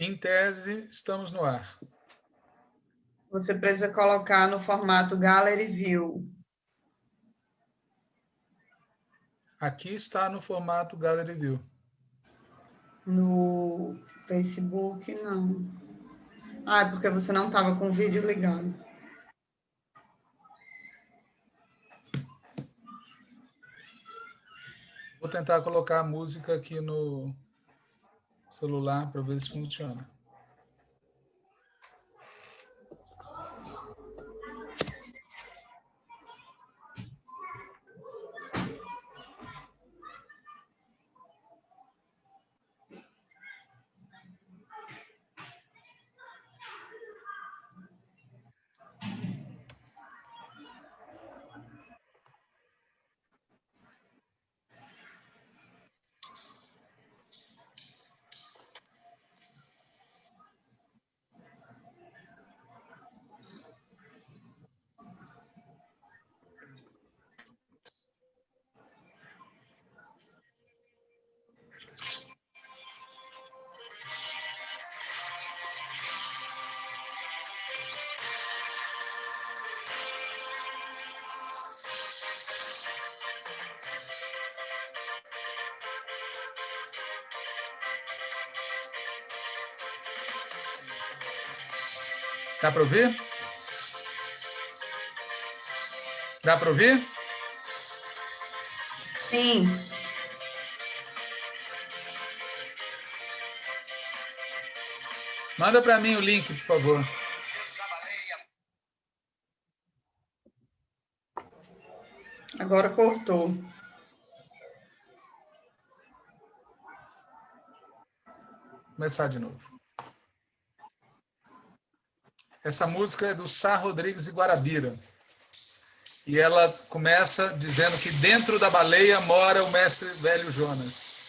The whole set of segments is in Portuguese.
Em tese, estamos no ar. Você precisa colocar no formato Gallery View. Aqui está no formato Gallery View. No Facebook, não. Ah, é porque você não estava com o vídeo ligado. Vou tentar colocar a música aqui no celular para ver se funciona. Dá para ouvir? Dá para ouvir? Sim. Manda para mim o link, por favor. Agora cortou. Vou começar de novo. Essa música é do Sá Rodrigues e Guarabira. E ela começa dizendo que dentro da baleia mora o mestre velho Jonas.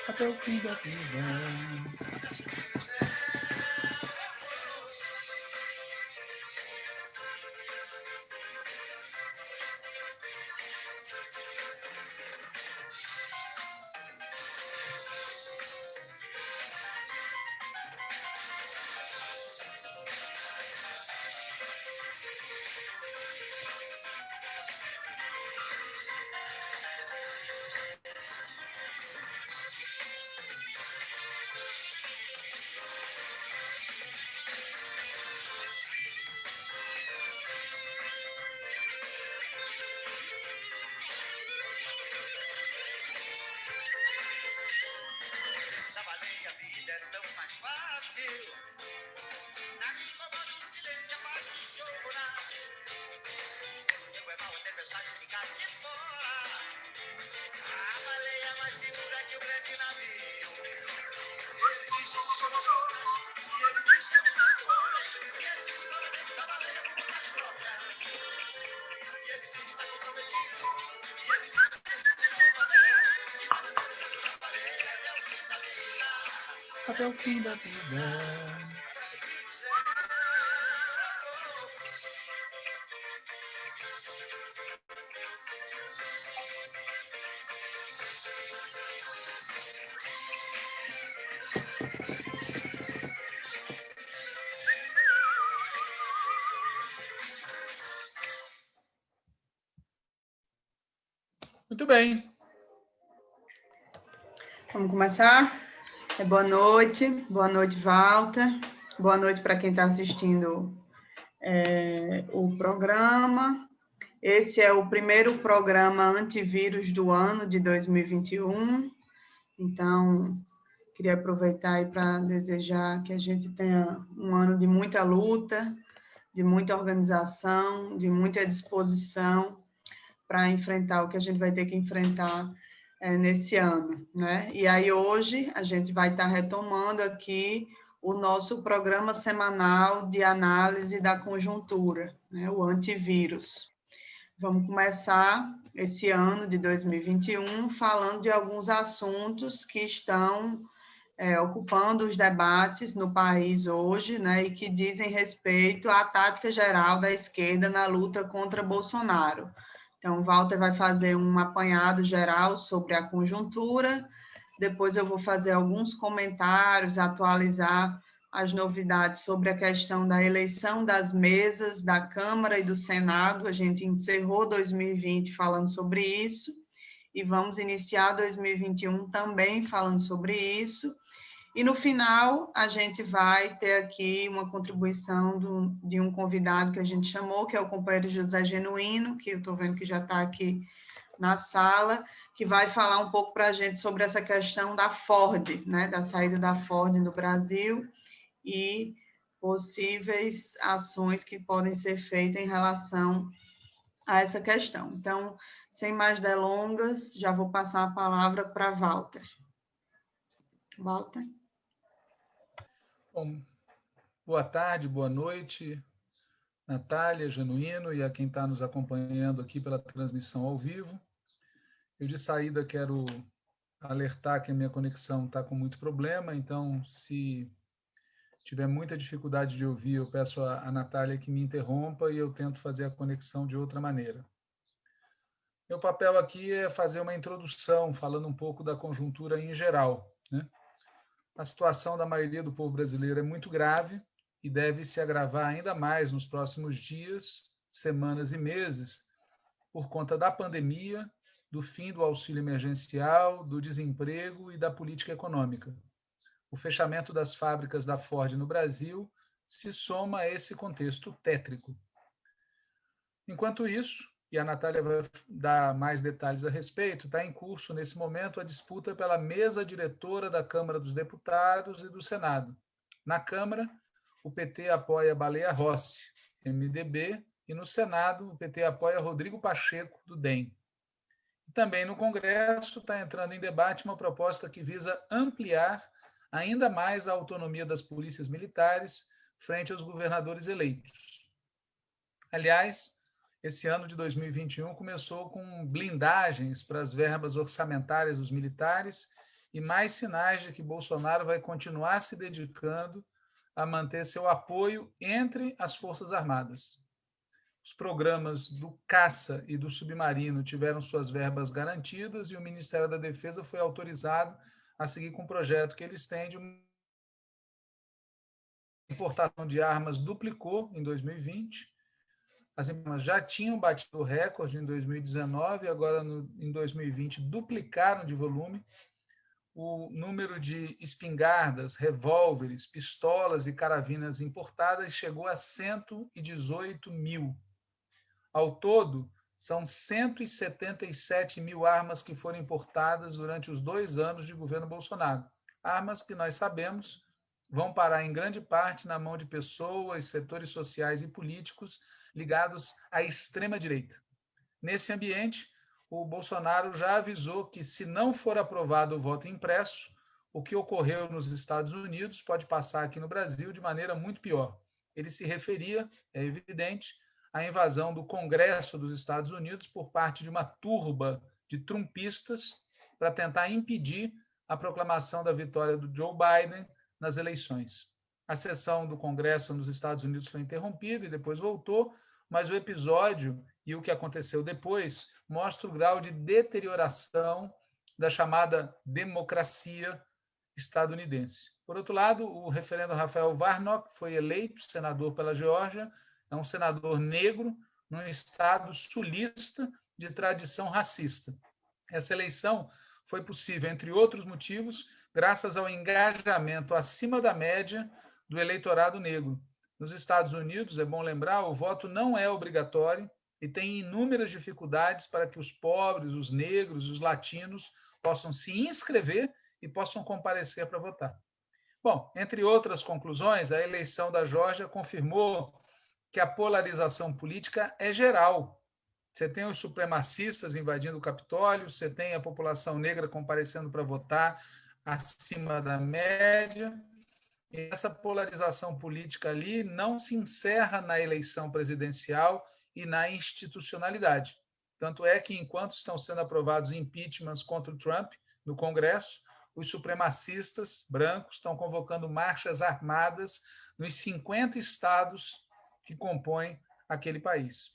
Até o fim da vida. até o fim da vida. Muito bem. Vamos começar? Boa noite, Walter. Boa noite para quem está assistindo o programa. Esse é o primeiro programa antivírus do ano de 2021. Então, queria aproveitar aí para desejar que a gente tenha um ano de muita luta, de muita organização, de muita disposição para enfrentar o que a gente vai ter que enfrentar nesse ano, né? E aí hoje a gente vai estar retomando aqui o nosso programa semanal de análise da conjuntura, né? O antivírus. Vamos começar esse ano de 2021 falando de alguns assuntos que estão ocupando os debates no país hoje, né? E que dizem respeito à tática geral da esquerda na luta contra Bolsonaro. Então, o Walter vai fazer um apanhado geral sobre a conjuntura, depois eu vou fazer alguns comentários, atualizar as novidades sobre a questão da eleição das mesas da Câmara e do Senado. A gente encerrou 2020 falando sobre isso, e vamos iniciar 2021 também falando sobre isso. E no final, a gente vai ter aqui uma contribuição de um convidado que a gente chamou, que é o companheiro José Genuíno, que eu estou vendo que já está aqui na sala, que vai falar um pouco para a gente sobre essa questão da Ford, né, da saída da Ford no Brasil e possíveis ações que podem ser feitas em relação a essa questão. Então, sem mais delongas, já vou passar a palavra para Walter. Walter? Bom, boa tarde, boa noite, Natália, Genuíno e a quem está nos acompanhando aqui pela transmissão ao vivo. Eu, de saída, quero alertar que a minha conexão está com muito problema, então, se tiver muita dificuldade de ouvir, eu peço a Natália que me interrompa e eu tento fazer a conexão de outra maneira. Meu papel aqui é fazer uma introdução, falando um pouco da conjuntura em geral, né? A situação da maioria do povo brasileiro é muito grave e deve se agravar ainda mais nos próximos dias, semanas e meses, por conta da pandemia, do fim do auxílio emergencial, do desemprego e da política econômica. O fechamento das fábricas da Ford no Brasil se soma a esse contexto tétrico. Enquanto isso, e a Natália vai dar mais detalhes a respeito, está em curso, nesse momento, a disputa pela mesa diretora da Câmara dos Deputados e do Senado. Na Câmara, o PT apoia Baleia Rossi, MDB, e no Senado, o PT apoia Rodrigo Pacheco, do DEM. E também no Congresso está entrando em debate uma proposta que visa ampliar ainda mais a autonomia das polícias militares frente aos governadores eleitos. Aliás, esse ano de 2021 começou com blindagens para as verbas orçamentárias dos militares e mais sinais de que Bolsonaro vai continuar se dedicando a manter seu apoio entre as Forças Armadas. Os programas do caça e do submarino tiveram suas verbas garantidas e o Ministério da Defesa foi autorizado a seguir com um projeto que eles têm de importação de armas duplicou em 2020. As armas já tinham batido o recorde em 2019 e agora em 2020 duplicaram de volume. O número de espingardas, revólveres, pistolas e carabinas importadas chegou a 118 mil. Ao todo, são 177 mil armas que foram importadas durante os 2 anos de governo Bolsonaro. Armas que nós sabemos vão parar em grande parte na mão de pessoas, setores sociais e políticos ligados à extrema-direita. Nesse ambiente, o Bolsonaro já avisou que, se não for aprovado o voto impresso, o que ocorreu nos Estados Unidos pode passar aqui no Brasil de maneira muito pior. Ele se referia, é evidente, à invasão do Congresso dos Estados Unidos por parte de uma turba de trumpistas para tentar impedir a proclamação da vitória do Joe Biden nas eleições. A sessão do Congresso nos Estados Unidos foi interrompida e depois voltou, mas o episódio e o que aconteceu depois mostra o grau de deterioração da chamada democracia estadunidense. Por outro lado, o referendo Rafael Warnock foi eleito senador pela Geórgia, é um senador negro num estado sulista de tradição racista. Essa eleição foi possível, entre outros motivos, graças ao engajamento acima da média do eleitorado negro. Nos Estados Unidos, é bom lembrar, o voto não é obrigatório e tem inúmeras dificuldades para que os pobres, os negros, os latinos possam se inscrever e possam comparecer para votar. Bom, entre outras conclusões, a eleição da Geórgia confirmou que a polarização política é geral. Você tem os supremacistas invadindo o Capitólio, você tem a população negra comparecendo para votar acima da média, e essa polarização política ali não se encerra na eleição presidencial e na institucionalidade. Tanto é que, enquanto estão sendo aprovados impeachments contra o Trump no Congresso, os supremacistas brancos estão convocando marchas armadas nos 50 estados que compõem aquele país.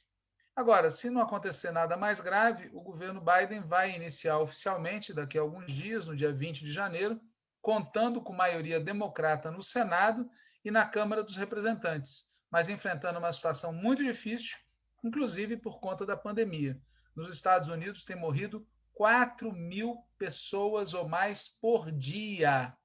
Agora, se não acontecer nada mais grave, o governo Biden vai iniciar oficialmente, daqui a alguns dias, no dia 20 de janeiro, contando com maioria democrata no Senado e na Câmara dos Representantes, mas enfrentando uma situação muito difícil, inclusive por conta da pandemia. Nos Estados Unidos tem morrido 4.000 pessoas ou mais por dia.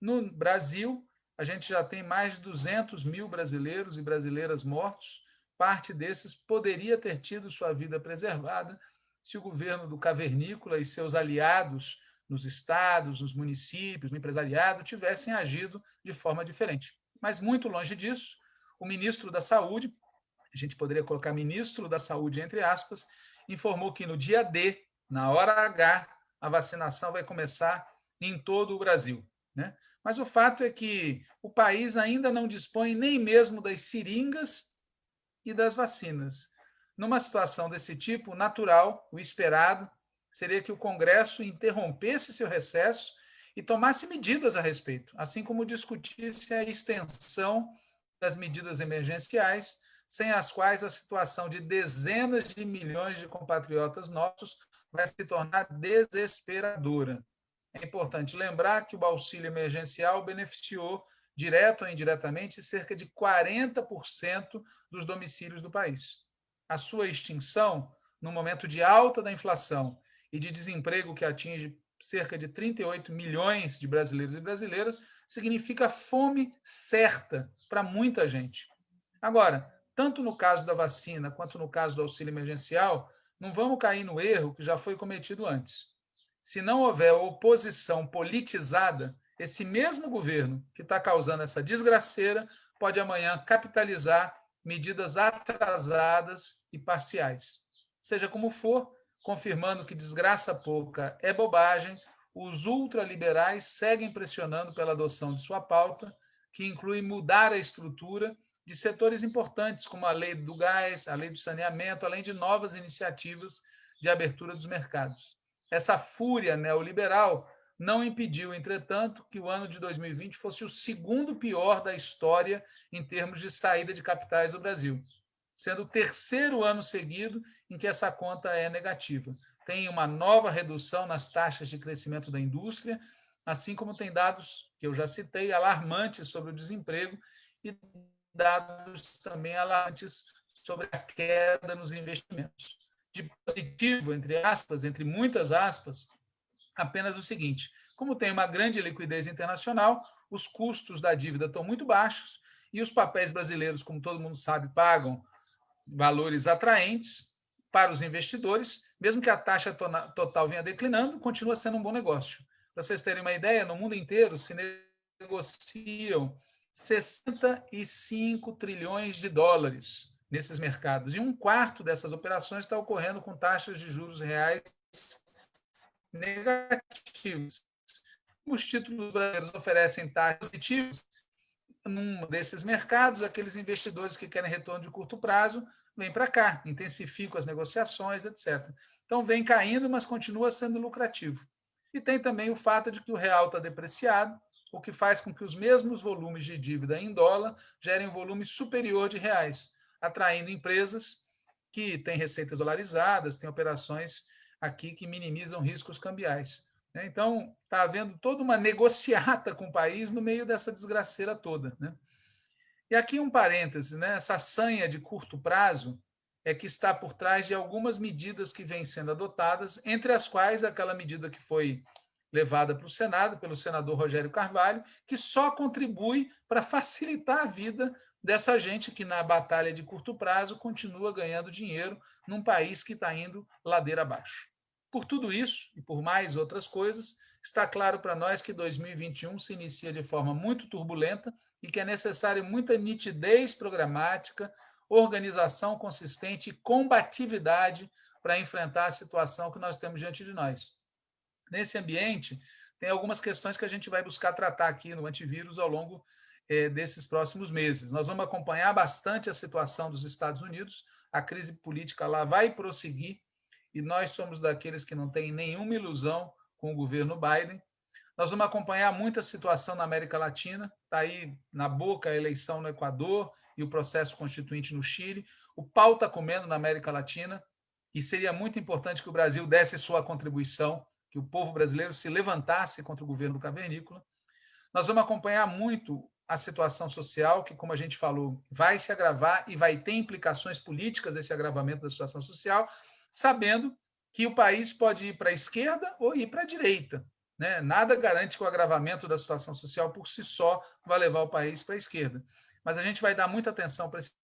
No Brasil, a gente já tem mais de 200.000 brasileiros e brasileiras mortos. Parte desses poderia ter tido sua vida preservada se o governo do cavernícola e seus aliados nos estados, nos municípios, no empresariado, tivessem agido de forma diferente. Mas, muito longe disso, o ministro da Saúde, a gente poderia colocar ministro da Saúde entre aspas, informou que no dia D, na hora H, a vacinação vai começar em todo o Brasil, né? Mas o fato é que o país ainda não dispõe nem mesmo das seringas e das vacinas. Numa situação desse tipo, natural, o esperado, seria que o Congresso interrompesse seu recesso e tomasse medidas a respeito, assim como discutisse a extensão das medidas emergenciais, sem as quais a situação de dezenas de milhões de compatriotas nossos vai se tornar desesperadora. É importante lembrar que o auxílio emergencial beneficiou, direto ou indiretamente, cerca de 40% dos domicílios do país. A sua extinção, no momento de alta da inflação e de desemprego que atinge cerca de 38 milhões de brasileiros e brasileiras, significa fome certa para muita gente. Agora, tanto no caso da vacina quanto no caso do auxílio emergencial, não vamos cair no erro que já foi cometido antes. Se não houver oposição politizada, esse mesmo governo que está causando essa desgraceira pode amanhã capitalizar medidas atrasadas e parciais. Seja como for, confirmando que desgraça pouca é bobagem, os ultraliberais seguem pressionando pela adoção de sua pauta, que inclui mudar a estrutura de setores importantes, como a lei do gás, a lei do saneamento, além de novas iniciativas de abertura dos mercados. Essa fúria neoliberal não impediu, entretanto, que o ano de 2020 fosse o segundo pior da história em termos de saída de capitais do Brasil, sendo o terceiro ano seguido em que essa conta é negativa. Tem uma nova redução nas taxas de crescimento da indústria, assim como tem dados que eu já citei, alarmantes sobre o desemprego e dados também alarmantes sobre a queda nos investimentos. De positivo, entre aspas, entre muitas aspas, apenas o seguinte: como tem uma grande liquidez internacional, os custos da dívida estão muito baixos e os papéis brasileiros, como todo mundo sabe, pagam valores atraentes para os investidores, mesmo que a taxa total venha declinando, continua sendo um bom negócio. Para vocês terem uma ideia, no mundo inteiro se negociam 65 trilhões de dólares nesses mercados, e um quarto dessas operações está ocorrendo com taxas de juros reais negativos. Os títulos brasileiros oferecem taxas positivas. Num desses mercados, aqueles investidores que querem retorno de curto prazo vêm para cá, intensificam as negociações, etc. Então, vem caindo, mas continua sendo lucrativo. E tem também o fato de que o real está depreciado, o que faz com que os mesmos volumes de dívida em dólar gerem um volume superior de reais, atraindo empresas que têm receitas dolarizadas, têm operações aqui que minimizam riscos cambiais. Então, está havendo toda uma negociata com o país no meio dessa desgraceira toda. E aqui um parêntese, essa sanha de curto prazo é que está por trás de algumas medidas que vêm sendo adotadas, entre as quais aquela medida que foi levada para o Senado, pelo senador Rogério Carvalho, que só contribui para facilitar a vida dessa gente que, na batalha de curto prazo, continua ganhando dinheiro num país que está indo ladeira abaixo. Por tudo isso, e por mais outras coisas, está claro para nós que 2021 se inicia de forma muito turbulenta e que é necessária muita nitidez programática, organização consistente e combatividade para enfrentar a situação que nós temos diante de nós. Nesse ambiente, tem algumas questões que a gente vai buscar tratar aqui no Antivírus ao longo desses próximos meses. Nós vamos acompanhar bastante a situação dos Estados Unidos, a crise política lá vai prosseguir, e nós somos daqueles que não têm nenhuma ilusão com o governo Biden. Nós vamos acompanhar muito a situação na América Latina, está aí na boca a eleição no Equador e o processo constituinte no Chile. O pau está comendo na América Latina e seria muito importante que o Brasil desse sua contribuição, que o povo brasileiro se levantasse contra o governo cavernícola. Nós vamos acompanhar muito a situação social, que, como a gente falou, vai se agravar e vai ter implicações políticas esse agravamento da situação social, sabendo que o país pode ir para a esquerda ou ir para a direita. Nada garante que o agravamento da situação social por si só vai levar o país para a esquerda. Mas a gente vai dar muita atenção para esse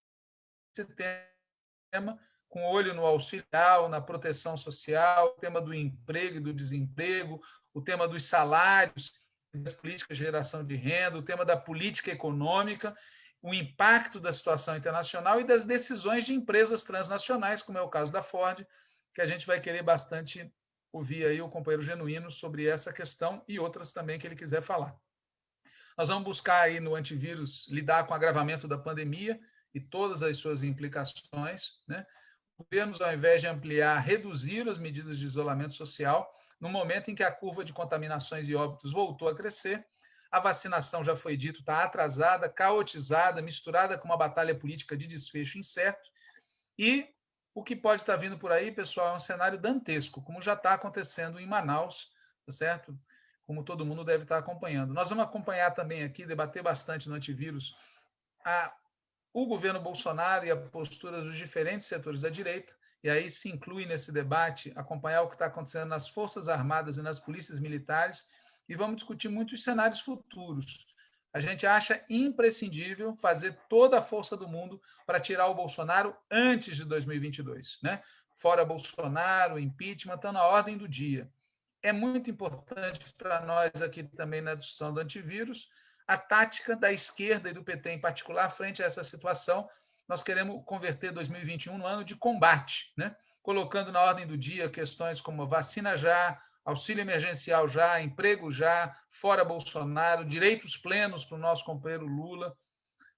tema, com olho no auxiliar, na proteção social, o tema do emprego e do desemprego, o tema dos salários, das políticas de geração de renda, o tema da política econômica, o impacto da situação internacional e das decisões de empresas transnacionais, como é o caso da Ford, que a gente vai querer bastante ouvir aí o companheiro Genuíno sobre essa questão e outras também que ele quiser falar. Nós vamos buscar aí no Antivírus lidar com o agravamento da pandemia e todas as suas implicações, Governos, ao invés de ampliar, reduzir as medidas de isolamento social, no momento em que a curva de contaminações e óbitos voltou a crescer, a vacinação, já foi dito, está atrasada, caotizada, misturada com uma batalha política de desfecho incerto, e o que pode estar vindo por aí, pessoal, é um cenário dantesco, como já está acontecendo em Manaus, tá certo? Como todo mundo deve estar acompanhando. Nós vamos acompanhar também aqui, debater bastante no Antivírus, o governo Bolsonaro e a postura dos diferentes setores da direita, e aí se inclui nesse debate acompanhar o que está acontecendo nas Forças Armadas e nas polícias militares, e vamos discutir muitos cenários futuros. A gente acha imprescindível fazer toda a força do mundo para tirar o Bolsonaro antes de 2022. Fora Bolsonaro, impeachment, estão na ordem do dia. É muito importante para nós aqui também na discussão do antivírus, a tática da esquerda e do PT em particular frente a essa situação. Nós queremos converter 2021 no ano de combate, colocando na ordem do dia questões como vacina já, auxílio emergencial já, emprego já, fora Bolsonaro, direitos plenos para o nosso companheiro Lula.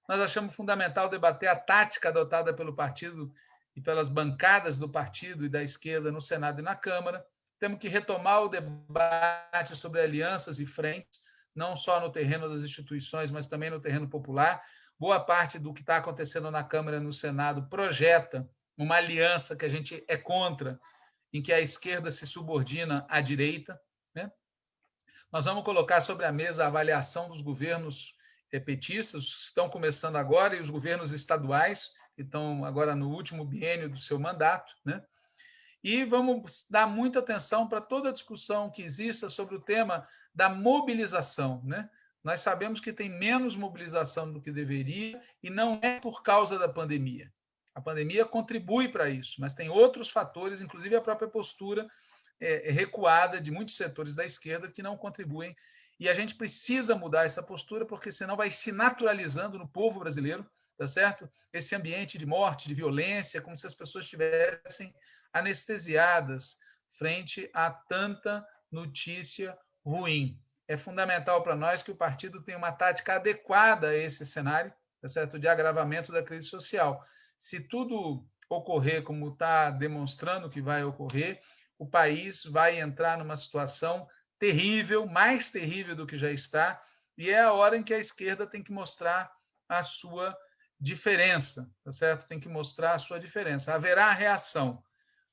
Nós achamos fundamental debater a tática adotada pelo partido e pelas bancadas do partido e da esquerda no Senado e na Câmara. Temos que retomar o debate sobre alianças e frentes, não só no terreno das instituições, mas também no terreno popular. Boa parte do que está acontecendo na Câmara e no Senado projeta uma aliança que a gente é contra, em que a esquerda se subordina à direita. Nós vamos colocar sobre a mesa a avaliação dos governos petistas, que estão começando agora, e os governos estaduais, que estão agora no último biênio do seu mandato, E vamos dar muita atenção para toda a discussão que exista sobre o tema da mobilização. Nós sabemos que tem menos mobilização do que deveria e não é por causa da pandemia. A pandemia contribui para isso, mas tem outros fatores, inclusive a própria postura recuada de muitos setores da esquerda que não contribuem. E a gente precisa mudar essa postura, porque senão vai se naturalizando no povo brasileiro, tá certo? Esse ambiente de morte, de violência, como se as pessoas estivessem anestesiadas frente a tanta notícia ruim. É fundamental para nós que o partido tenha uma tática adequada a esse cenário, tá certo? De agravamento da crise social. Se tudo ocorrer como está demonstrando que vai ocorrer, o país vai entrar numa situação terrível, mais terrível do que já está, e é a hora em que a esquerda tem que mostrar a sua diferença, tá certo? Tem que mostrar a sua diferença. Haverá reação,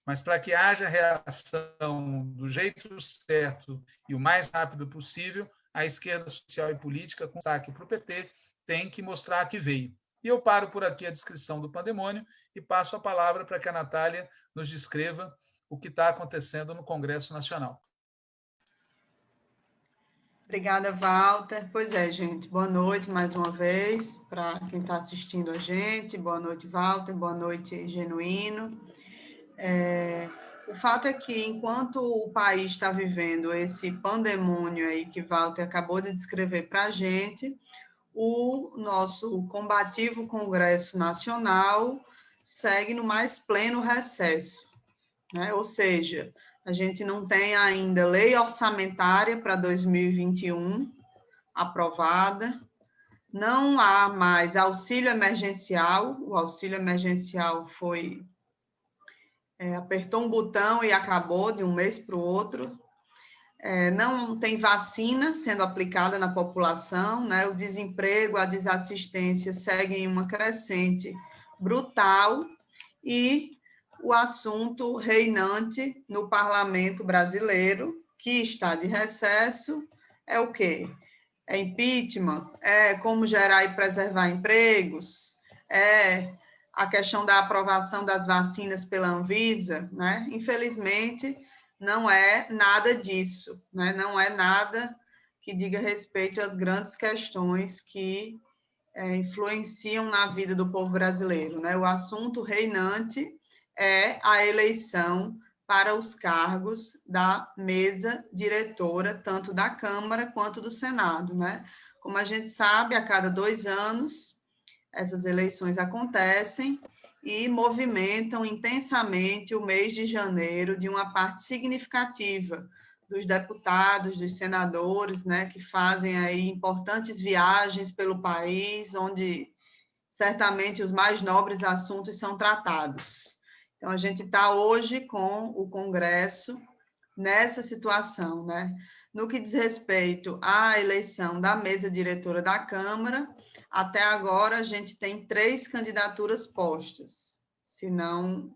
mas para que haja reação do jeito certo e o mais rápido possível, a esquerda social e política, com destaque para o PT, tem que mostrar que veio. E eu paro por aqui a descrição do pandemônio e passo a palavra para que a Natália nos descreva o que está acontecendo no Congresso Nacional. Obrigada, Walter. Pois é, gente, boa noite mais uma vez para quem está assistindo a gente. Boa noite, Walter. Boa noite, Genuíno. O fato é que, enquanto o país está vivendo esse pandemônio aí que Walter acabou de descrever para a gente, o nosso combativo Congresso Nacional segue no mais pleno recesso, né? Ou seja, a gente não tem ainda lei orçamentária para 2021 aprovada, não há mais auxílio emergencial, o auxílio emergencial apertou um botão e acabou de um mês para o outro. Não tem vacina sendo aplicada na população, né? O desemprego, a desassistência seguem em uma crescente brutal e o assunto reinante no parlamento brasileiro, que está de recesso, é o quê? É impeachment? É como gerar e preservar empregos? É a questão da aprovação das vacinas pela Anvisa, né? Infelizmente, não é nada disso, né? Não é nada que diga respeito às grandes questões que influenciam na vida do povo brasileiro, né? O assunto reinante é a eleição para os cargos da mesa diretora, tanto da Câmara quanto do Senado, né? Como a gente sabe, a cada 2 anos, essas eleições acontecem e movimentam intensamente o mês de janeiro de uma parte significativa dos deputados, dos senadores, né, que fazem aí importantes viagens pelo país, onde certamente os mais nobres assuntos são tratados. Então, a gente está hoje com o Congresso nessa situação, né? No que diz respeito à eleição da mesa diretora da Câmara, até agora a gente tem 3 candidaturas postas, se não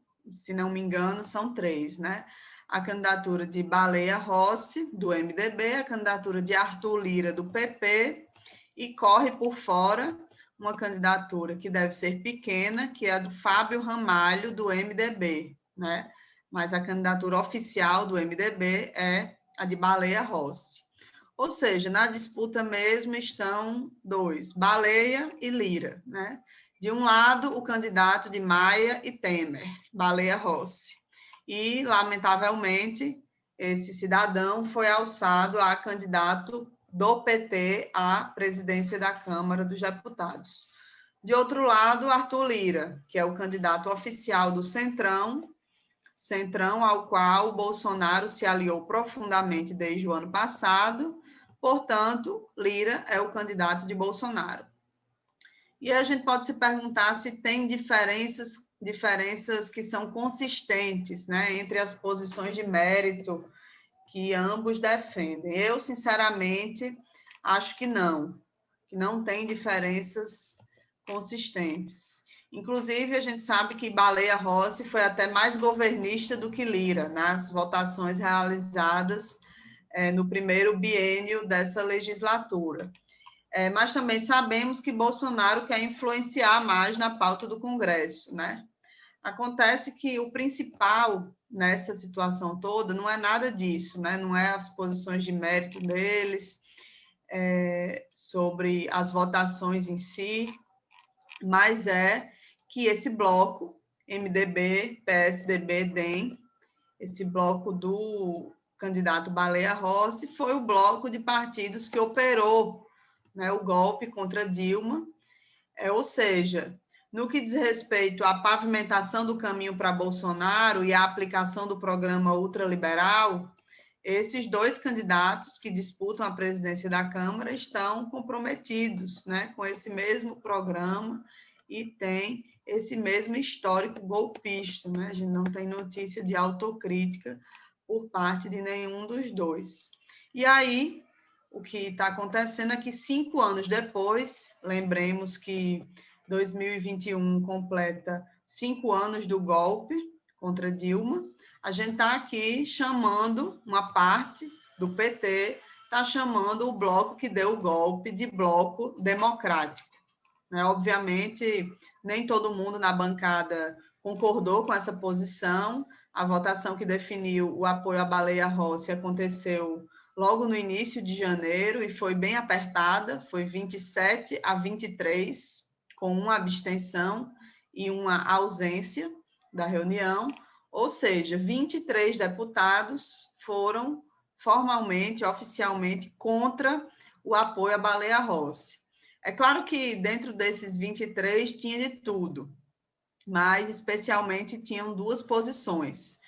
me engano, são 3, né? A candidatura de Baleia Rossi, do MDB, a candidatura de Arthur Lira, do PP, e corre por fora uma candidatura que deve ser pequena, que é a do Fábio Ramalho, do MDB, né? Mas a candidatura oficial do MDB é a de Baleia Rossi. Ou seja, na disputa mesmo estão 2, Baleia e Lira, né? De um lado, o candidato de Maia e Temer, Baleia Rossi. E, lamentavelmente, esse cidadão foi alçado a candidato do PT à presidência da Câmara dos Deputados. De outro lado, Arthur Lira, que é o candidato oficial do Centrão ao qual o Bolsonaro se aliou profundamente desde o ano passado, portanto, Lira é o candidato de Bolsonaro. E a gente pode se perguntar se tem diferenças que são consistentes, né, entre as posições de mérito que ambos defendem. Eu, sinceramente, acho que não tem diferenças consistentes. Inclusive, a gente sabe que Baleia Rossi foi até mais governista do que Lira nas votações realizadas no primeiro biênio dessa legislatura. Mas também sabemos que Bolsonaro quer influenciar mais na pauta do Congresso, né? Acontece que o principal nessa situação toda não é nada disso, né? Não é as posições de mérito deles, sobre as votações em si, mas é que esse bloco, MDB, PSDB, DEM, esse bloco do candidato Baleia Rossi, foi o bloco de partidos que operou, né, o golpe contra Dilma, ou seja, no que diz respeito à pavimentação do caminho para Bolsonaro e à aplicação do programa ultraliberal, esses 2 candidatos que disputam a presidência da Câmara estão comprometidos, né, com esse mesmo programa e tem esse mesmo histórico golpista, né? A gente não tem notícia de autocrítica por parte de nenhum dos 2. E aí, o que está acontecendo é que 5 anos depois, lembremos que 2021 completa 5 anos do golpe contra Dilma, a gente está aqui chamando uma parte do PT, está chamando o bloco que deu o golpe de bloco democrático. Né? Obviamente, nem todo mundo na bancada concordou com essa posição. A votação que definiu o apoio à Baleia Rossi aconteceu logo no início de janeiro e foi bem apertada, foi 27-23, com uma abstenção e uma ausência da reunião, ou seja, 23 deputados foram formalmente, oficialmente, contra o apoio à Baleia Rossi. É claro que dentro desses 23 tinha de tudo, mas especialmente tinham 2 posições.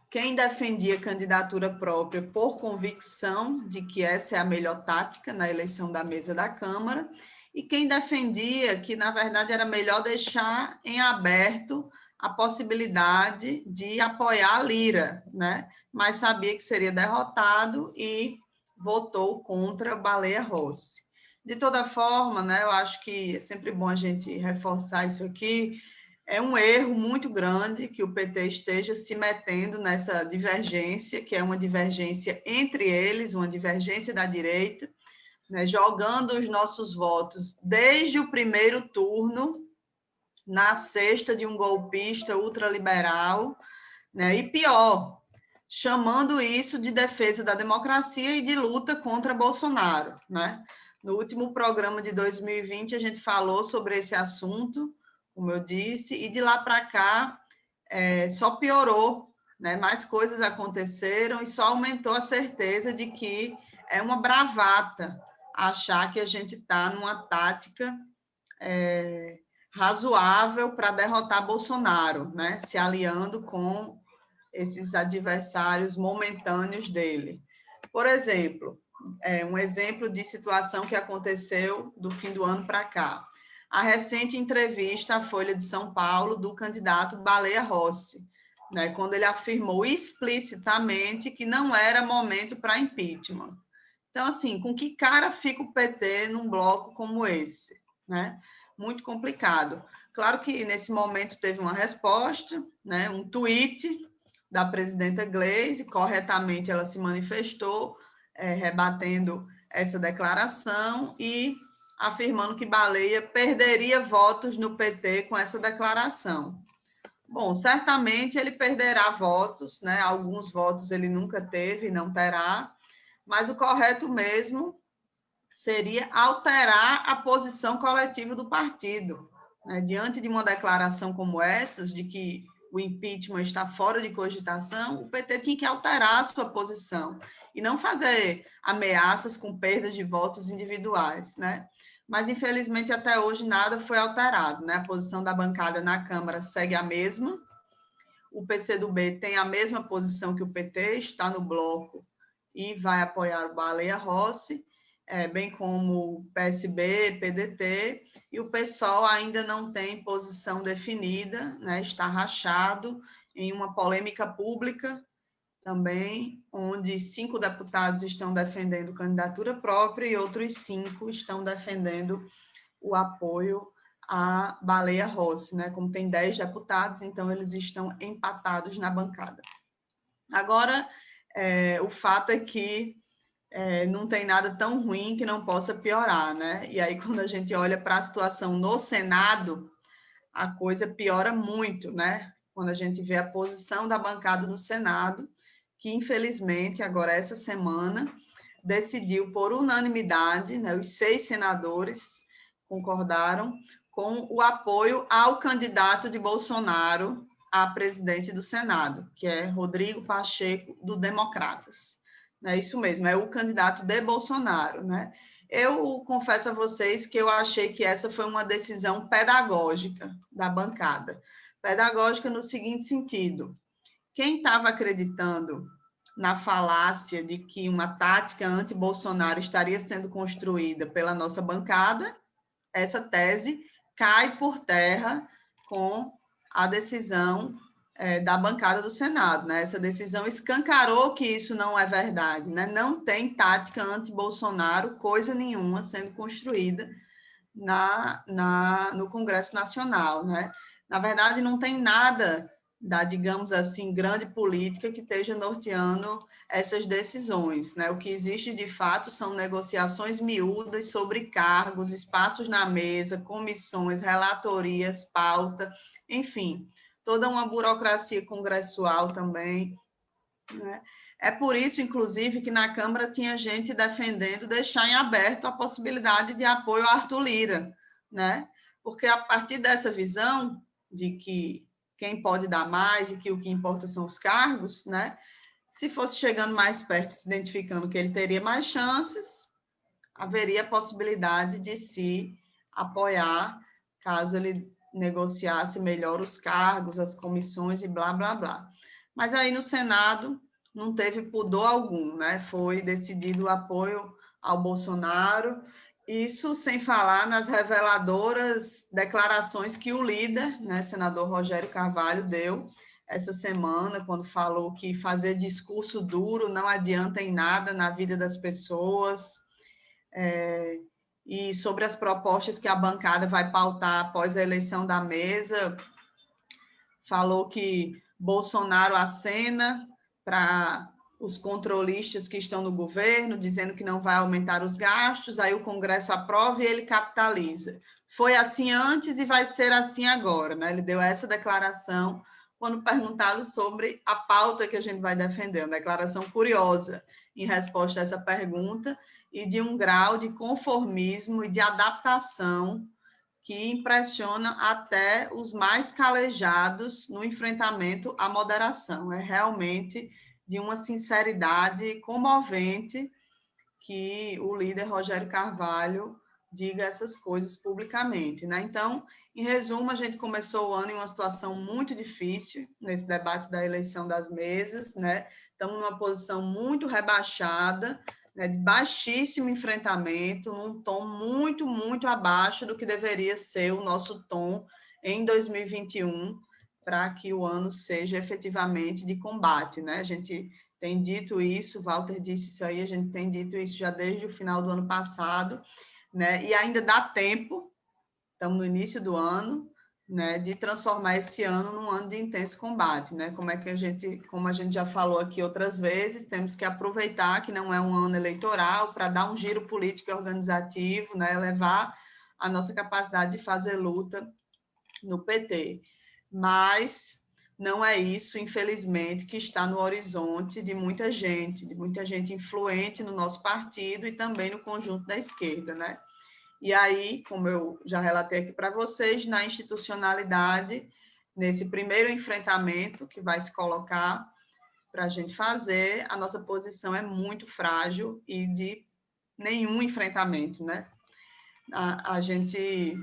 Quem defendia candidatura própria por convicção de que essa é a melhor tática na eleição da mesa da Câmara, e quem defendia que, na verdade, era melhor deixar em aberto a possibilidade de apoiar a Lira, né? Mas sabia que seria derrotado e votou contra Baleia Rossi. De toda forma, né, eu acho que é sempre bom a gente reforçar isso aqui. É um erro muito grande que o PT esteja se metendo nessa divergência, que é uma divergência entre eles, uma divergência da direita, né, jogando os nossos votos desde o primeiro turno na cesta de um golpista ultraliberal, né, e pior, chamando isso de defesa da democracia e de luta contra Bolsonaro, né? No último programa de 2020, a gente falou sobre esse assunto, como eu disse, e de lá para cá só piorou, né? Mais coisas aconteceram e só aumentou a certeza de que é uma bravata achar que a gente está numa tática razoável para derrotar Bolsonaro, né? Se aliando com esses adversários momentâneos dele. Por exemplo, um exemplo de situação que aconteceu do fim do ano para cá. A recente entrevista à Folha de São Paulo do candidato Baleia Rossi, né, quando ele afirmou explicitamente que não era momento para impeachment. Então, assim, com que cara fica o PT num bloco como esse? Né? Muito complicado. Claro que nesse momento teve uma resposta, né, um tweet da presidenta Gleisi, corretamente ela se manifestou, rebatendo essa declaração e afirmando que Baleia perderia votos no PT com essa declaração. Bom, certamente ele perderá votos, né? Alguns votos ele nunca teve e não terá, mas o correto mesmo seria alterar a posição coletiva do partido. Né? Diante de uma declaração como essa, de que o impeachment está fora de cogitação, o PT tinha que alterar a sua posição e não fazer ameaças com perdas de votos individuais, né? Mas, infelizmente, até hoje nada foi alterado, né? A posição da bancada na Câmara segue a mesma, o PCdoB tem a mesma posição que o PT, está no bloco e vai apoiar o Baleia Rossi, bem como o PSB, PDT, e o PSOL ainda não tem posição definida, né? Está rachado em uma polêmica pública também, onde 5 deputados estão defendendo candidatura própria e outros 5 estão defendendo o apoio à Baleia Rossi, né? Como tem 10 deputados, então eles estão empatados na bancada. Agora, o fato é que não tem nada tão ruim que não possa piorar, né? E aí, quando a gente olha para a situação no Senado, a coisa piora muito, né? Quando a gente vê a posição da bancada no Senado, que infelizmente, agora essa semana, decidiu por unanimidade, né? Os 6 senadores concordaram com o apoio ao candidato de Bolsonaro a presidente do Senado, que é Rodrigo Pacheco, do Democratas. É isso mesmo, é o candidato de Bolsonaro, né? Eu confesso a vocês que eu achei que essa foi uma decisão pedagógica da bancada. Pedagógica no seguinte sentido: quem estava acreditando na falácia de que uma tática anti-Bolsonaro estaria sendo construída pela nossa bancada, essa tese cai por terra com a decisão da bancada do Senado, né? Essa decisão escancarou que isso não é verdade, né? Não tem tática anti-Bolsonaro, coisa nenhuma sendo construída no Congresso Nacional, né? Na verdade, não tem nada da, digamos assim, grande política que esteja norteando essas decisões, né? O que existe, de fato, são negociações miúdas sobre cargos, espaços na mesa, comissões, relatorias, pauta, enfim, toda uma burocracia congressual também, né? É por isso, inclusive, que na Câmara tinha gente defendendo deixar em aberto a possibilidade de apoio a Arthur Lira, né? Porque a partir dessa visão de que quem pode dar mais e que o que importa são os cargos, né? Se fosse chegando mais perto, se identificando que ele teria mais chances, haveria a possibilidade de se apoiar caso ele negociasse melhor os cargos, as comissões e blá, blá, blá. Mas aí no Senado não teve pudor algum, né? Foi decidido o apoio ao Bolsonaro, isso sem falar nas reveladoras declarações que o líder, né, senador Rogério Carvalho, deu essa semana, quando falou que fazer discurso duro não adianta em nada na vida das pessoas, e sobre as propostas que a bancada vai pautar após a eleição da mesa, falou que Bolsonaro acena para os controlistas que estão no governo, dizendo que não vai aumentar os gastos, aí o Congresso aprova e ele capitaliza. Foi assim antes e vai ser assim agora, né? Ele deu essa declaração quando perguntado sobre a pauta que a gente vai defender, uma declaração curiosa em resposta a essa pergunta e de um grau de conformismo e de adaptação que impressiona até os mais calejados no enfrentamento à moderação. É realmente de uma sinceridade comovente que o líder Rogério Carvalho diga essas coisas publicamente, né? Então, em resumo, a gente começou o ano em uma situação muito difícil, nesse debate da eleição das mesas, né? Estamos numa posição muito rebaixada, né, de baixíssimo enfrentamento, num tom muito, muito abaixo do que deveria ser o nosso tom em 2021, para que o ano seja efetivamente de combate, né? A gente tem dito isso, Walter disse isso aí, a gente tem dito isso já desde o final do ano passado, né? E ainda dá tempo, estamos no início do ano, né, de transformar esse ano num ano de intenso combate, né? Como a gente já falou aqui outras vezes, temos que aproveitar que não é um ano eleitoral para dar um giro político e organizativo, né, elevar a nossa capacidade de fazer luta no PT. Mas não é isso, infelizmente, que está no horizonte de muita gente influente no nosso partido e também no conjunto da esquerda, né? E aí, como eu já relatei aqui para vocês, na institucionalidade, nesse primeiro enfrentamento que vai se colocar para a gente fazer, a nossa posição é muito frágil e de nenhum enfrentamento, né? A gente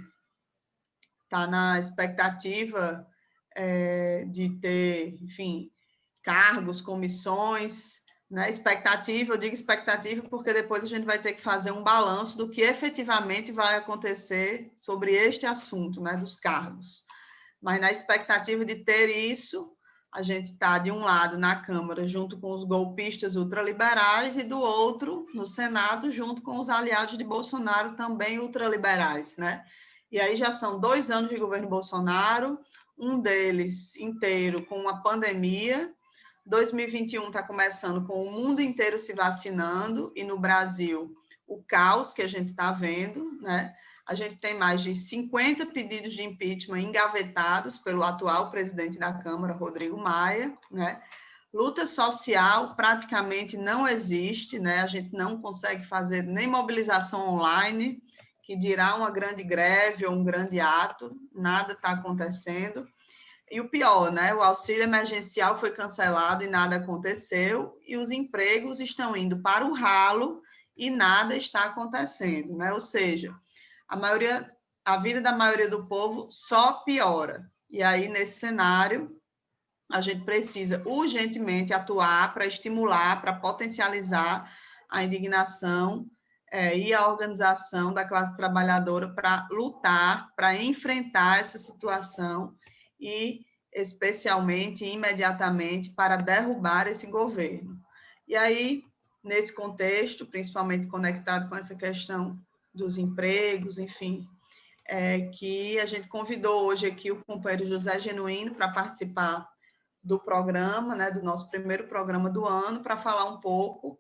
está na expectativa de ter, enfim, cargos, comissões, né? Expectativa, eu digo expectativa porque depois a gente vai ter que fazer um balanço do que efetivamente vai acontecer sobre este assunto, né, dos cargos. Mas na expectativa de ter isso, a gente está, de um lado, na Câmara, junto com os golpistas ultraliberais, e do outro, no Senado, junto com os aliados de Bolsonaro, também ultraliberais, né? E aí já são 2 anos de governo Bolsonaro, um deles inteiro com uma pandemia. 2021 está começando com o mundo inteiro se vacinando e no Brasil o caos que a gente está vendo, né? A gente tem mais de 50 pedidos de impeachment engavetados pelo atual presidente da Câmara, Rodrigo Maia, né? Luta social praticamente não existe, né? A gente não consegue fazer nem mobilização online, que dirá uma grande greve ou um grande ato, nada está acontecendo. E o pior, né? O auxílio emergencial foi cancelado e nada aconteceu, e os empregos estão indo para o ralo e nada está acontecendo, né? Ou seja, a vida da maioria do povo só piora. E aí, nesse cenário, a gente precisa urgentemente atuar para estimular, para potencializar a indignação e a organização da classe trabalhadora para lutar, para enfrentar essa situação e especialmente e imediatamente para derrubar esse governo. E aí, nesse contexto, principalmente conectado com essa questão dos empregos, enfim, que a gente convidou hoje aqui o companheiro José Genuíno para participar do programa, né, do nosso primeiro programa do ano, para falar um pouco,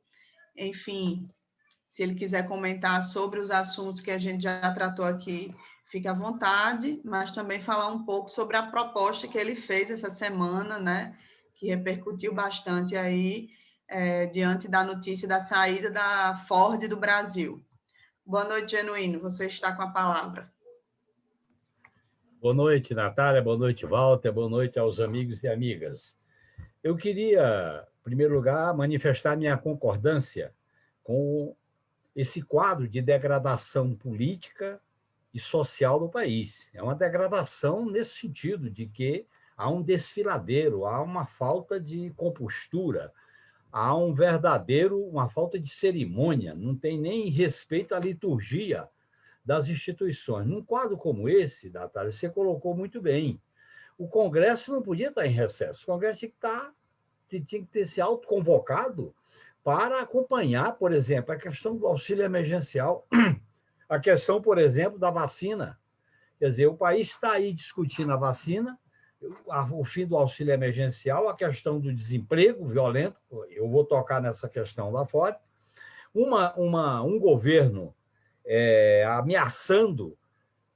enfim, se ele quiser comentar sobre os assuntos que a gente já tratou aqui, fique à vontade, mas também falar um pouco sobre a proposta que ele fez essa semana, né, que repercutiu bastante aí, diante da notícia da saída da Ford do Brasil. Boa noite, Genuíno, você está com a palavra. Boa noite, Natália, boa noite, Walter, boa noite aos amigos e amigas. Eu queria, em primeiro lugar, manifestar minha concordância com esse quadro de degradação política e social do país. É uma degradação nesse sentido de que há um desfiladeiro, há uma falta de compostura, há uma falta de cerimônia, não tem nem respeito à liturgia das instituições. Num quadro como esse, Natália, você colocou muito bem. O Congresso não podia estar em recesso. O Congresso tinha que ter se autoconvocado para acompanhar, por exemplo, a questão do auxílio emergencial, a questão, por exemplo, da vacina. Quer dizer, o país está aí discutindo a vacina, o fim do auxílio emergencial, a questão do desemprego violento, eu vou tocar nessa questão lá fora, um governo ameaçando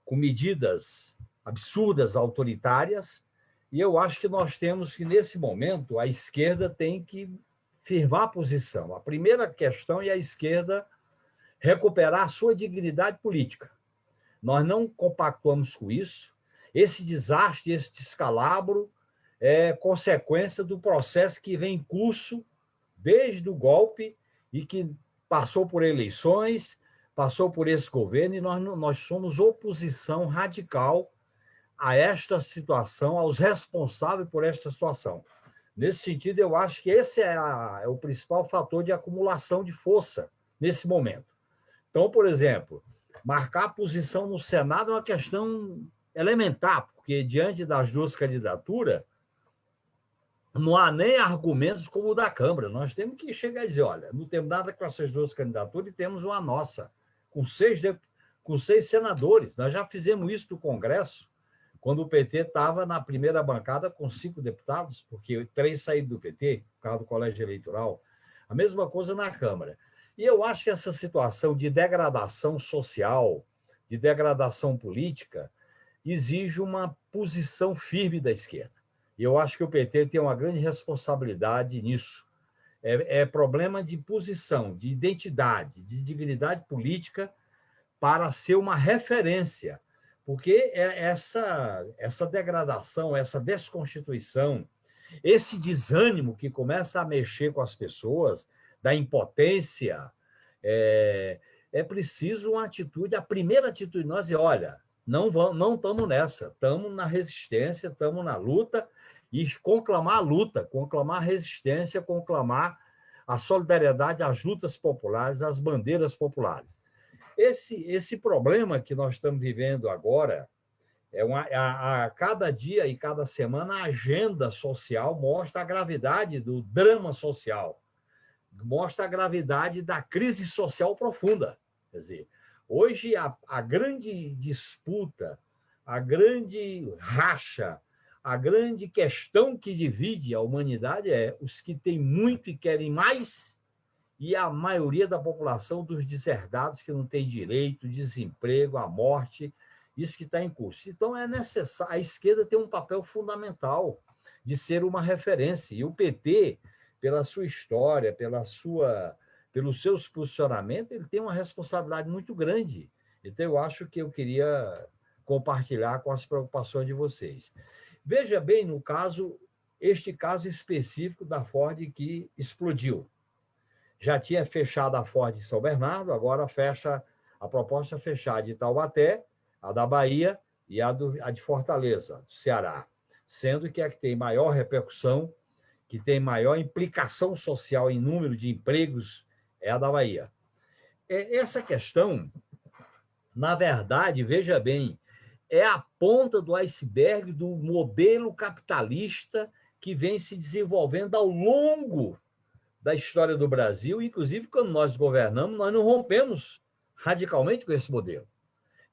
com medidas absurdas, autoritárias, e eu acho que nós temos que, nesse momento, a esquerda tem que firmar a posição. A primeira questão é a esquerda recuperar a sua dignidade política. Nós não compactuamos com isso. Esse desastre, esse descalabro é consequência do processo que vem em curso desde o golpe e que passou por eleições, passou por esse governo, e nós somos oposição radical a esta situação, aos responsáveis por esta situação. Nesse sentido, eu acho que esse é o principal fator de acumulação de força nesse momento. Então, por exemplo, marcar a posição no Senado é uma questão elementar, porque diante das duas candidaturas, não há nem argumentos como o da Câmara. Nós temos que chegar e dizer, olha, não temos nada com essas duas candidaturas e temos uma nossa, com seis senadores. Nós já fizemos isso no Congresso, quando o PT estava na primeira bancada com 5 deputados, porque 3 saíram do PT, por causa do colégio eleitoral. A mesma coisa na Câmara. E eu acho que essa situação de degradação social, de degradação política, exige uma posição firme da esquerda. E eu acho que o PT tem uma grande responsabilidade nisso. É problema de posição, de identidade, de dignidade política para ser uma referência. Porque essa degradação, essa desconstituição, esse desânimo que começa a mexer com as pessoas, da impotência, é preciso uma atitude, a primeira atitude de nós é, olha, não estamos nessa, estamos na resistência, estamos na luta, e conclamar a luta, conclamar a resistência, conclamar a solidariedade às lutas populares, às bandeiras populares. Esse problema que nós estamos vivendo agora, a cada dia e cada semana, a agenda social mostra a gravidade do drama social, mostra a gravidade da crise social profunda. Quer dizer, hoje a grande disputa, a grande racha, a grande questão que divide a humanidade é os que têm muito e querem mais, e a maioria da população dos deserdados que não tem direito, desemprego, a morte, isso que está em curso. Então, é necessário, a esquerda tem um papel fundamental de ser uma referência, e o PT, pela sua história, pelos seus posicionamentos, ele tem uma responsabilidade muito grande. Então, eu acho que eu queria compartilhar com as preocupações de vocês. Veja bem, no caso, este caso específico da Ford que explodiu. Já tinha fechado a Ford de São Bernardo, agora fecha a proposta fechar de Taubaté, a da Bahia e a de Fortaleza, do Ceará, sendo que a que tem maior repercussão, que tem maior implicação social em número de empregos, é a da Bahia. Essa questão, na verdade, veja bem, é a ponta do iceberg do modelo capitalista que vem se desenvolvendo ao longo da história do Brasil, inclusive quando nós governamos, nós não rompemos radicalmente com esse modelo.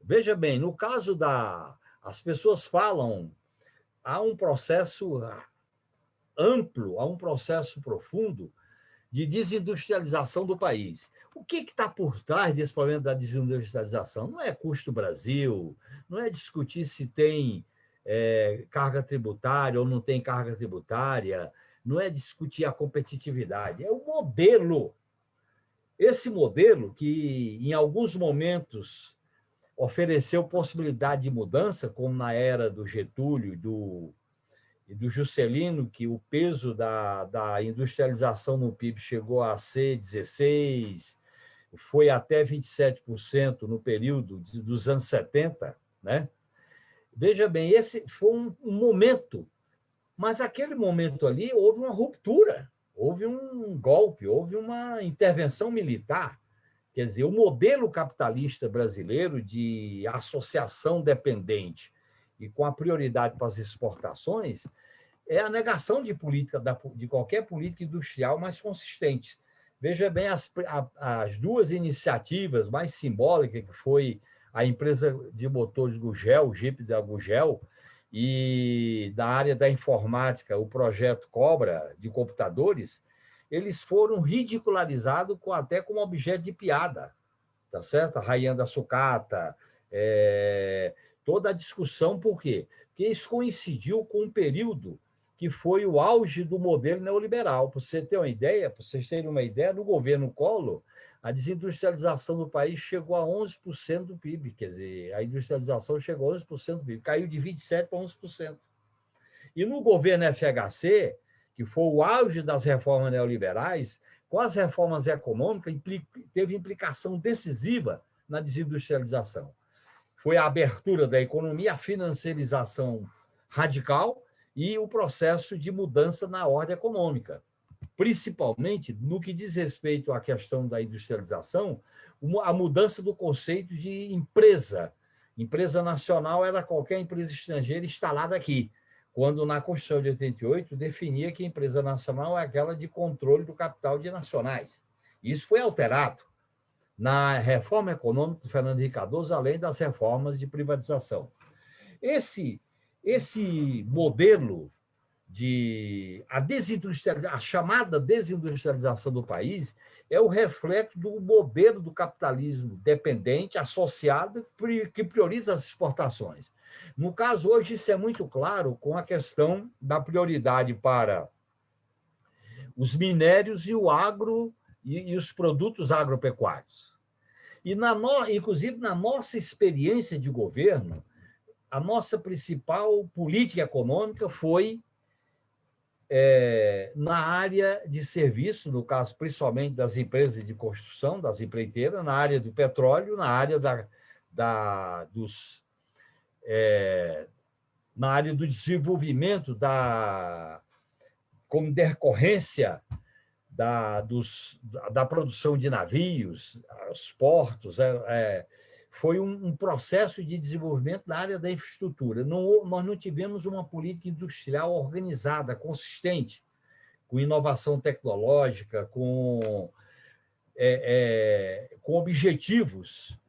Veja bem, no caso as pessoas falam, há um processo amplo, há um processo profundo de desindustrialização do país. O que está por trás desse problema da desindustrialização? Não é custo Brasil, não é discutir se tem carga tributária ou não tem carga tributária, não é discutir a competitividade, é o modelo. Esse modelo que, em alguns momentos, ofereceu possibilidade de mudança, como na era do Getúlio e do Juscelino, que o peso da industrialização no PIB chegou a ser 16%, foi até 27% no período dos anos 70, né? Veja bem, esse foi um momento, mas aquele momento ali houve uma ruptura, houve um golpe, houve uma intervenção militar. Quer dizer, o modelo capitalista brasileiro de associação dependente e com a prioridade para as exportações é a negação de política, de qualquer política industrial mais consistente. Veja bem as duas iniciativas mais simbólicas, que foi a empresa de motores Gugel, o Jeep da Gugel, e da área da informática, o projeto Cobra de computadores, eles foram ridicularizados até como objeto de piada, tá certo? A Rainha da Sucata, toda a discussão, por quê? Porque isso coincidiu com um período que foi o auge do modelo neoliberal. Para você ter uma ideia, para vocês terem uma ideia, no governo Collor, a desindustrialização do país chegou a 11% do PIB, quer dizer, a industrialização chegou a 11% do PIB, caiu de 27% para 11%. E no governo FHC, que foi o auge das reformas neoliberais, com as reformas econômicas, teve implicação decisiva na desindustrialização. Foi a abertura da economia, a financiarização radical e o processo de mudança na ordem econômica. Principalmente no que diz respeito à questão da industrialização, a mudança do conceito de empresa. Empresa nacional era qualquer empresa estrangeira instalada aqui, quando na Constituição de 88 definia que a empresa nacional é aquela de controle do capital de nacionais. Isso foi alterado na reforma econômica do Fernando Henrique Cardoso, além das reformas de privatização. Esse modelo a chamada desindustrialização do país é o reflexo do modelo do capitalismo dependente, associado, que prioriza as exportações. No caso, hoje, isso é muito claro com a questão da prioridade para os minérios e o agro e os produtos agropecuários. Inclusive, na nossa experiência de governo, a nossa principal política econômica foi na área de serviço, no caso, principalmente das empresas de construção, das empreiteiras, na área do petróleo, na área na área do desenvolvimento como decorrência da produção de navios, os portos, foi um processo de desenvolvimento na área da infraestrutura. Nós não tivemos uma política industrial organizada, consistente, com inovação tecnológica, com objetivos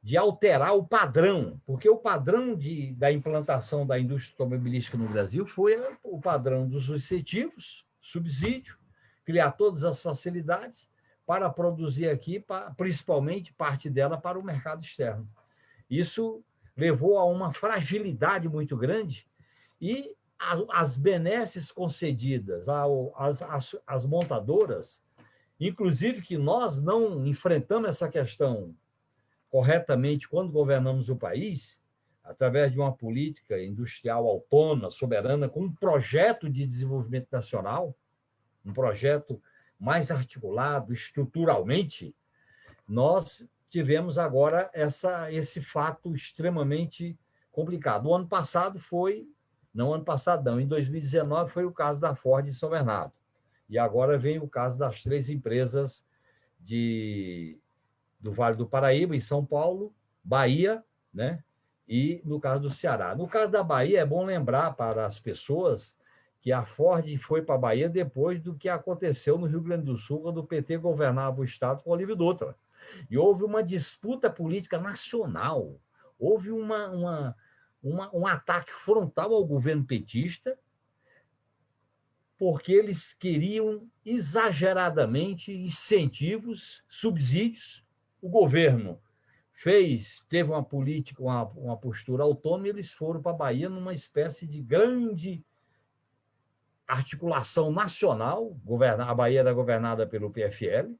de alterar o padrão, porque o padrão da implantação da indústria automobilística no Brasil foi o padrão dos incentivos, subsídio, criar todas as facilidades para produzir aqui, principalmente parte dela para o mercado externo. Isso levou a uma fragilidade muito grande e as benesses concedidas às montadoras, inclusive que nós não enfrentamos essa questão corretamente quando governamos o país, através de uma política industrial autônoma, soberana, com um projeto de desenvolvimento nacional, um projeto mais articulado estruturalmente, nós tivemos agora esse fato extremamente complicado. O ano passado em 2019 foi o caso da Ford em São Bernardo. E agora vem o caso das 3 empresas do Vale do Paraíba, em São Paulo, Bahia, né? e no caso do Ceará. No caso da Bahia, é bom lembrar para as pessoas que a Ford foi para a Bahia depois do que aconteceu no Rio Grande do Sul, quando o PT governava o Estado com Olívio Dutra. E houve uma disputa política nacional, houve um ataque frontal ao governo petista, porque eles queriam exageradamente incentivos, subsídios. O governo teve uma política, uma postura autônoma, e eles foram para a Bahia numa espécie de grande articulação nacional. A Bahia era governada pelo PFL,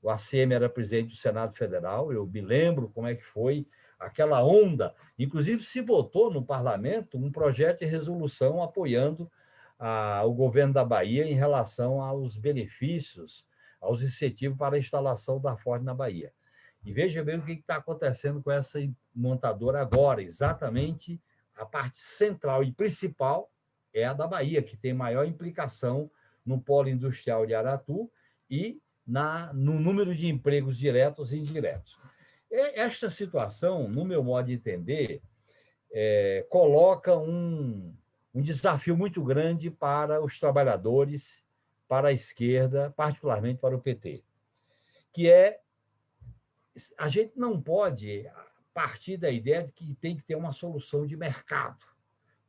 o ACM era presidente do Senado Federal, eu me lembro como é que foi aquela onda. Inclusive, se votou no parlamento um projeto de resolução apoiando o governo da Bahia em relação aos benefícios, aos incentivos para a instalação da Ford na Bahia. E veja bem o que está acontecendo com essa montadora agora. Exatamente a parte central e principal é a da Bahia, que tem maior implicação no polo industrial de Aratu e no número de empregos diretos e indiretos. Esta situação, no meu modo de entender, coloca um desafio muito grande para os trabalhadores, para a esquerda, particularmente para o PT, que a gente não pode partir da ideia de que tem que ter uma solução de mercado,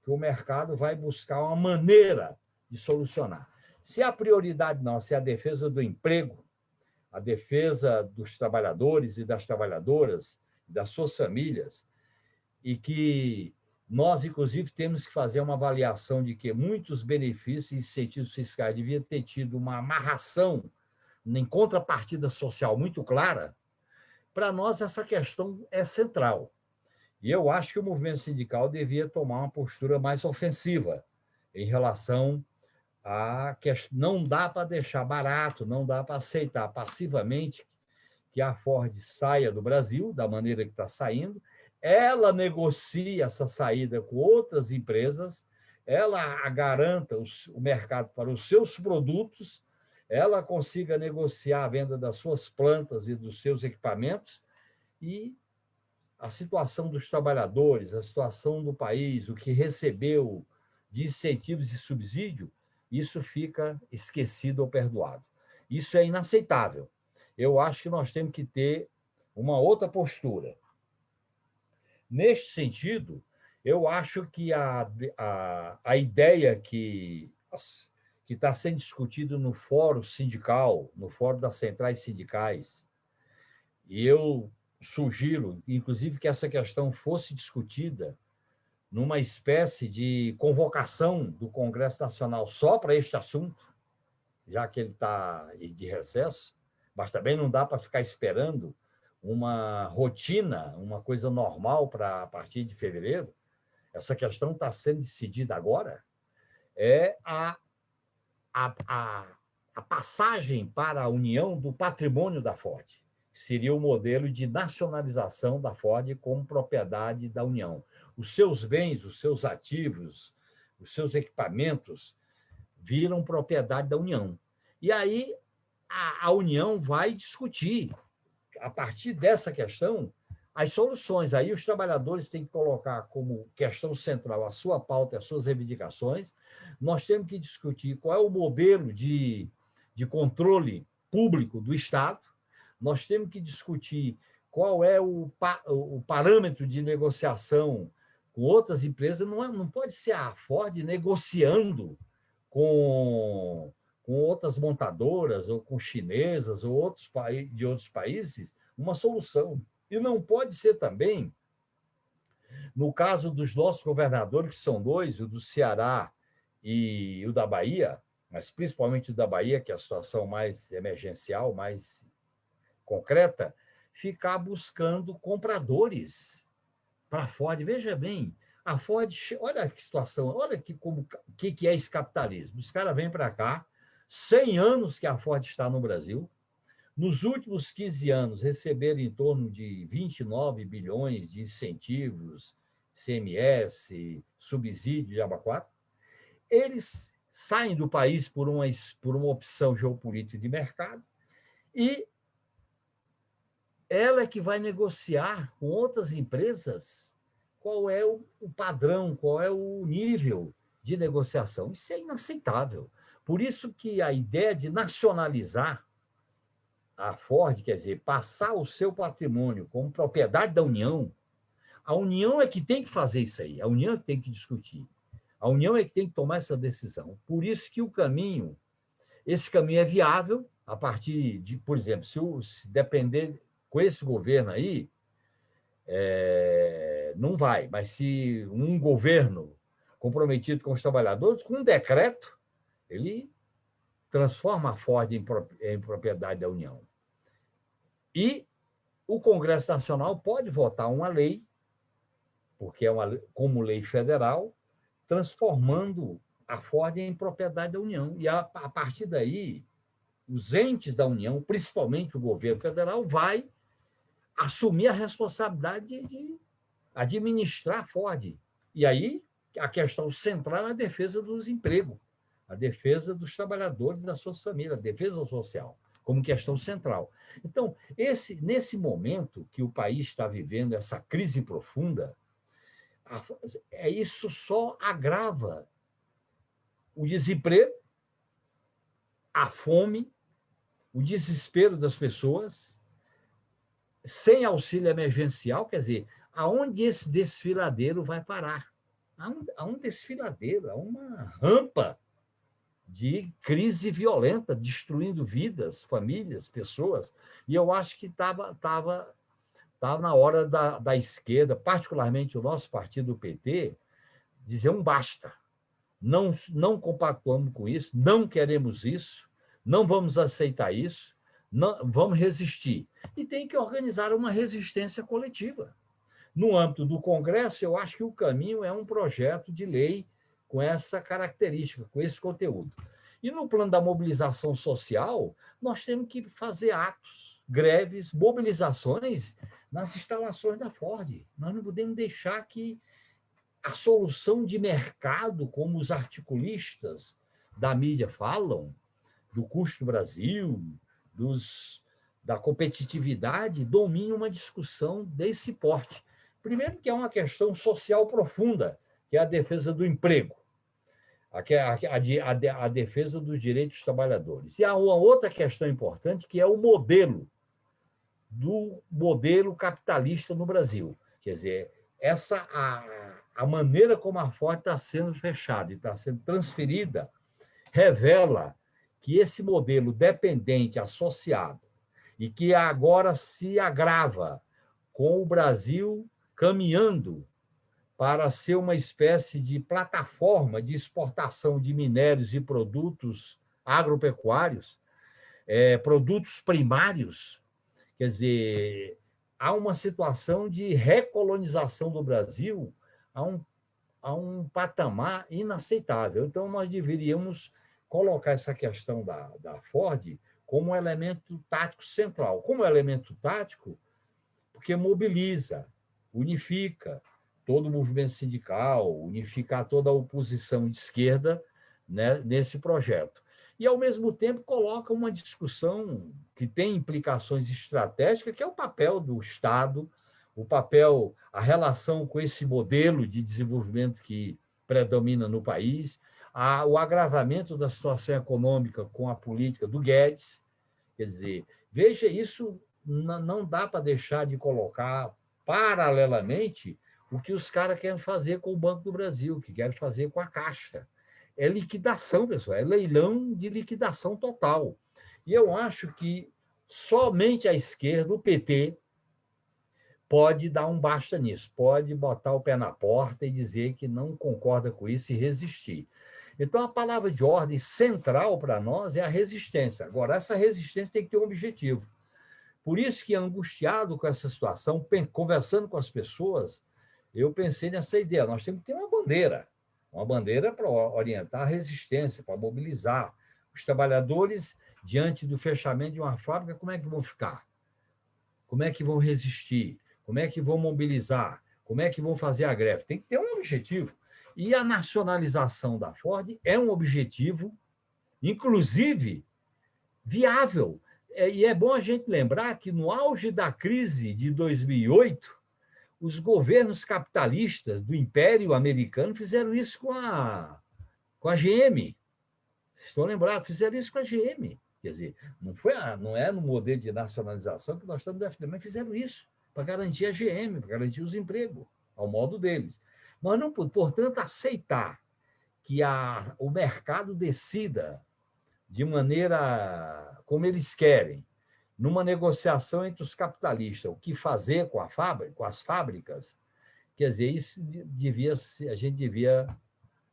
que o mercado vai buscar uma maneira de solucionar. Se a prioridade não, se a defesa do emprego, a defesa dos trabalhadores e das trabalhadoras, das suas famílias, e que nós, inclusive, temos que fazer uma avaliação de que muitos benefícios e incentivos fiscais deviam ter tido uma amarração em contrapartida social muito clara. Para nós, essa questão é central. E eu acho que o movimento sindical devia tomar uma postura mais ofensiva em relação a que não dá para deixar barato, não dá para aceitar passivamente que a Ford saia do Brasil da maneira que está saindo. Ela negocia essa saída com outras empresas, ela garanta o mercado para os seus produtos, ela consiga negociar a venda das suas plantas e dos seus equipamentos, e a situação dos trabalhadores, a situação do país, o que recebeu de incentivos e subsídio, isso fica esquecido ou perdoado. Isso é inaceitável. Eu acho que nós temos que ter uma outra postura. Neste sentido, eu acho que a ideia que está sendo discutida no fórum sindical, no fórum das centrais sindicais, e eu sugiro, inclusive, que essa questão fosse discutida numa espécie de convocação do Congresso Nacional só para este assunto, já que ele está de recesso, mas também não dá para ficar esperando uma rotina, uma coisa normal para a partir de fevereiro. Essa questão está sendo decidida agora. É a passagem para a união do patrimônio da Ford, que seria o modelo de nacionalização da Ford como propriedade da União. Os seus bens, os seus ativos, os seus equipamentos viram propriedade da União. E aí a União vai discutir, a partir dessa questão, as soluções. Aí os trabalhadores têm que colocar como questão central a sua pauta, as suas reivindicações. Nós temos que discutir qual é o modelo de controle público do Estado. Nós temos que discutir qual é o parâmetro de negociação com outras empresas. Não pode ser a Ford negociando com outras montadoras, ou com chinesas, ou de outros países, uma solução. E não pode ser também, no caso dos nossos governadores, que são dois, o do Ceará e o da Bahia, mas principalmente o da Bahia, que é a situação mais emergencial, mais concreta, ficar buscando compradores para a Ford. Veja bem, a Ford, olha que situação, olha que é esse capitalismo. Os caras vêm para cá, 100 anos que a Ford está no Brasil, nos últimos 15 anos receberam em torno de 29 bilhões de incentivos, CMS, subsídio de abacuá. Eles saem do país por uma opção geopolítica de mercado, e ela é que vai negociar com outras empresas qual é o padrão, qual é o nível de negociação. Isso é inaceitável. Por isso que a ideia de nacionalizar a Ford, quer dizer, passar o seu patrimônio como propriedade da União, a União é que tem que fazer isso aí, a União é que tem que discutir, a União é que tem que tomar essa decisão. Por isso que esse caminho é viável a partir de, por exemplo, se depender com esse governo aí, não vai, mas se um governo comprometido com os trabalhadores, com um decreto, ele transforma a Ford em propriedade da União. E o Congresso Nacional pode votar uma lei, porque como lei federal, transformando a Ford em propriedade da União. E, a partir daí, os entes da União, principalmente o governo federal, vai assumir a responsabilidade de administrar a Ford. E aí, a questão central é a defesa dos empregos, a defesa dos trabalhadores e das suas famílias, a defesa social, como questão central. Então, nesse momento que o país está vivendo essa crise profunda, isso só agrava o desemprego, a fome, o desespero das pessoas, sem auxílio emergencial, quer dizer, aonde esse desfiladeiro vai parar? Há um desfiladeiro, há uma rampa de crise violenta, destruindo vidas, famílias, pessoas. E eu acho que estava na hora da esquerda, particularmente o nosso partido, o PT, dizer um basta. Não compactuamos com isso, não queremos isso, não vamos aceitar isso, não, vamos resistir. E tem que organizar uma resistência coletiva. No âmbito do Congresso, eu acho que o caminho é um projeto de lei com essa característica, com esse conteúdo. E no plano da mobilização social, nós temos que fazer atos, greves, mobilizações nas instalações da Ford. Nós não podemos deixar que a solução de mercado, como os articulistas da mídia falam, do custo Brasil, da competitividade, domine uma discussão desse porte. Primeiro, que é uma questão social profunda, que é a defesa do emprego, a defesa dos direitos dos trabalhadores. E há uma outra questão importante, que é o modelo capitalista no Brasil. Quer dizer, a maneira como a Ford está sendo fechada e está sendo transferida revela que esse modelo dependente associado e que agora se agrava com o Brasil caminhando para ser uma espécie de plataforma de exportação de minérios e produtos agropecuários, produtos primários. Quer dizer, há uma situação de recolonização do Brasil a um patamar inaceitável. Então, nós deveríamos colocar essa questão da Ford como um elemento tático central. Como elemento tático, porque mobiliza, unifica todo o movimento sindical, unificar toda a oposição de esquerda, né, nesse projeto. E, ao mesmo tempo, coloca uma discussão que tem implicações estratégicas, que é o papel do Estado, a relação com esse modelo de desenvolvimento que predomina no país, o agravamento da situação econômica com a política do Guedes. Quer dizer, veja, isso não dá para deixar de colocar paralelamente o que os caras querem fazer com o Banco do Brasil, que querem fazer com a Caixa. É liquidação, pessoal, é leilão de liquidação total. E eu acho que somente a esquerda, o PT, pode dar um basta nisso, pode botar o pé na porta e dizer que não concorda com isso e resistir. Então, a palavra de ordem central para nós é a resistência. Agora, essa resistência tem que ter um objetivo. Por isso que, angustiado com essa situação, conversando com as pessoas, eu pensei nessa ideia. Nós temos que ter uma bandeira para orientar a resistência, para mobilizar. Os trabalhadores, diante do fechamento de uma fábrica, como é que vão ficar? Como é que vão resistir? Como é que vão mobilizar? Como é que vão fazer a greve? Tem que ter um objetivo. E a nacionalização da Ford é um objetivo, inclusive, viável. E é bom a gente lembrar que, no auge da crise de 2008, Os governos capitalistas do Império Americano fizeram isso com a GM. Vocês estão lembrados? Fizeram isso com a GM. Quer dizer, não é no modelo de nacionalização que nós estamos defendendo, mas fizeram isso para garantir a GM, para garantir os empregos, ao modo deles. Nós não podemos, portanto, aceitar que o mercado decida de maneira como eles querem, numa negociação entre os capitalistas, o que fazer com as fábricas, quer dizer, isso a gente devia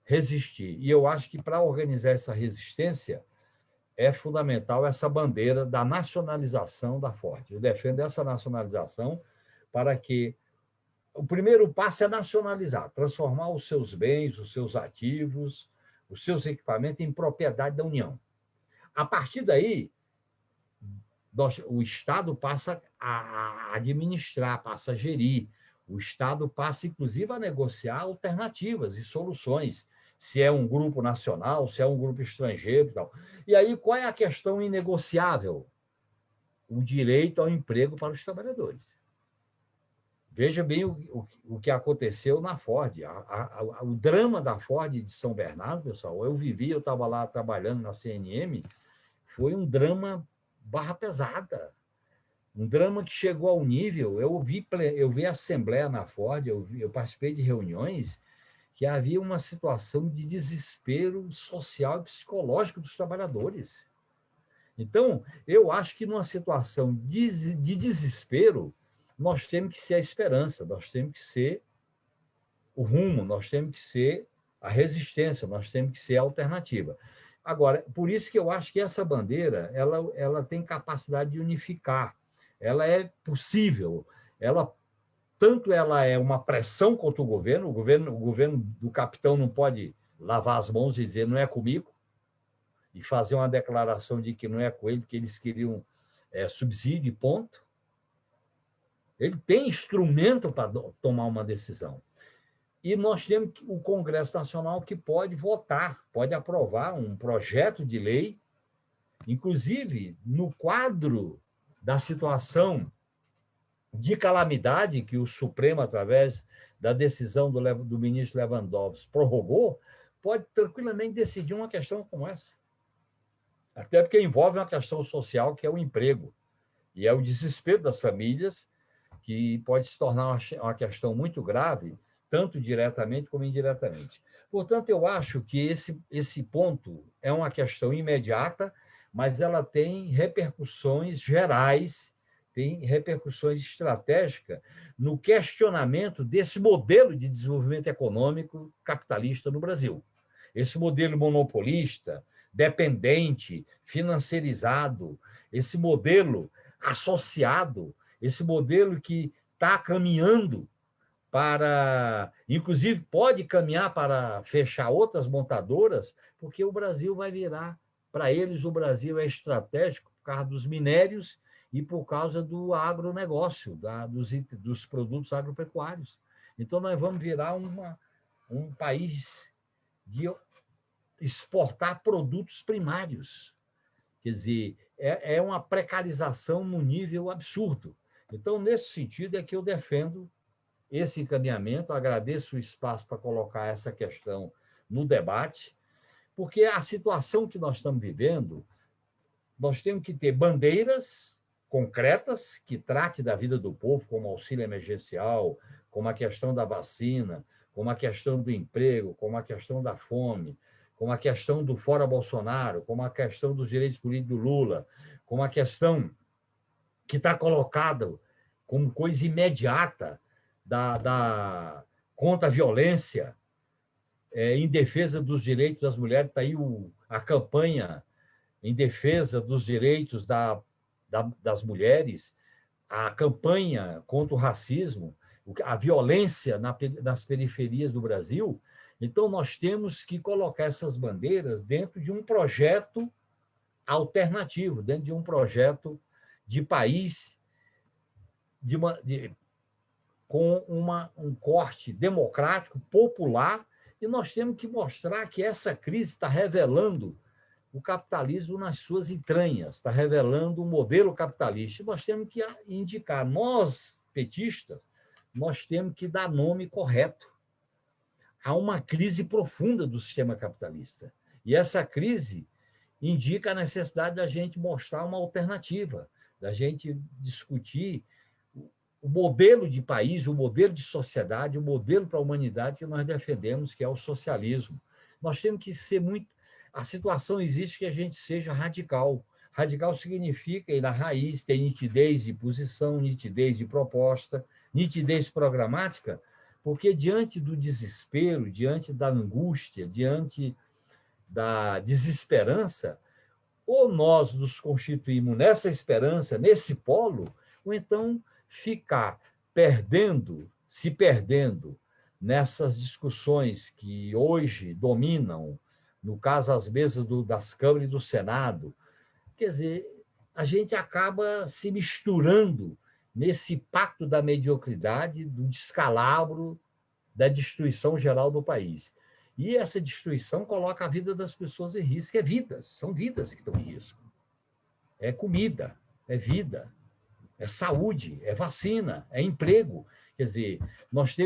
resistir. E eu acho que para organizar essa resistência é fundamental essa bandeira da nacionalização da Ford. Eu defendo essa nacionalização para que o primeiro passo é nacionalizar, transformar os seus bens, os seus ativos, os seus equipamentos em propriedade da União. A partir daí, o Estado passa a administrar, passa a gerir. O Estado passa, inclusive, a negociar alternativas e soluções, se é um grupo nacional, se é um grupo estrangeiro e tal. E aí, qual é a questão inegociável? O direito ao emprego para os trabalhadores. Veja bem o que aconteceu na Ford. O drama da Ford de São Bernardo, pessoal, eu estava lá trabalhando na CNM, foi um drama barra pesada. Um drama que chegou ao nível... Eu vi a assembleia na Ford, eu participei de reuniões que havia uma situação de desespero social e psicológico dos trabalhadores. Então, eu acho que numa situação de desespero, nós temos que ser a esperança, nós temos que ser o rumo, nós temos que ser a resistência, nós temos que ser a alternativa. Agora, por isso que eu acho que essa bandeira ela tem capacidade de unificar, ela é possível, tanto ela é uma pressão contra o governo do capitão não pode lavar as mãos e dizer não é comigo, e fazer uma declaração de que não é com ele, que eles queriam subsídio e ponto. Ele tem instrumento para tomar uma decisão. E nós temos o Congresso Nacional que pode votar, pode aprovar um projeto de lei, inclusive no quadro da situação de calamidade que o Supremo, através da decisão do ministro Lewandowski, prorrogou, pode tranquilamente decidir uma questão como essa. Até porque envolve uma questão social, que é o emprego. E é o desespero das famílias, que pode se tornar uma questão muito grave, tanto diretamente como indiretamente. Portanto, eu acho que esse ponto é uma questão imediata, mas ela tem repercussões gerais, tem repercussões estratégicas no questionamento desse modelo de desenvolvimento econômico capitalista no Brasil. Esse modelo monopolista, dependente, financiarizado, esse modelo associado, esse modelo que está caminhando para... Inclusive, pode caminhar para fechar outras montadoras, porque o Brasil vai virar... Para eles, o Brasil é estratégico por causa dos minérios e por causa do agronegócio, dos produtos agropecuários. Então, nós vamos virar um país de exportar produtos primários. Quer dizer, é uma precarização num nível absurdo. Então, nesse sentido, é que eu defendo esse encaminhamento, agradeço o espaço para colocar essa questão no debate, porque a situação que nós estamos vivendo, nós temos que ter bandeiras concretas que trate da vida do povo, como auxílio emergencial, como a questão da vacina, como a questão do emprego, como a questão da fome, como a questão do fora Bolsonaro, como a questão dos direitos políticos do Lula, como a questão que está colocada como coisa imediata contra a violência, em defesa dos direitos das mulheres. Está aí a campanha em defesa dos direitos das mulheres, a campanha contra o racismo, a violência nas periferias do Brasil. Então, nós temos que colocar essas bandeiras dentro de um projeto alternativo, dentro de um projeto de país com um corte democrático, popular, e nós temos que mostrar que essa crise está revelando o capitalismo nas suas entranhas, está revelando o modelo capitalista. E nós temos que indicar, nós, petistas, nós temos que dar nome correto. Há uma crise profunda do sistema capitalista. E essa crise indica a necessidade da gente mostrar uma alternativa, da gente discutir o modelo de país, o modelo de sociedade, o modelo para a humanidade que nós defendemos, que é o socialismo. Nós temos que ser muito... A situação existe que a gente seja radical. Radical significa ir na raiz, ter nitidez de posição, nitidez de proposta, nitidez programática, porque diante do desespero, diante da angústia, diante da desesperança, ou nós nos constituímos nessa esperança, nesse polo, ou então ficar se perdendo nessas discussões que hoje dominam, no caso, as mesas das câmaras e do Senado. Quer dizer, a gente acaba se misturando nesse pacto da mediocridade, do descalabro, da destruição geral do país. E essa destruição coloca a vida das pessoas em risco. São vidas que estão em risco. É comida, é vida, é saúde, é vacina, é emprego. Quer dizer, nós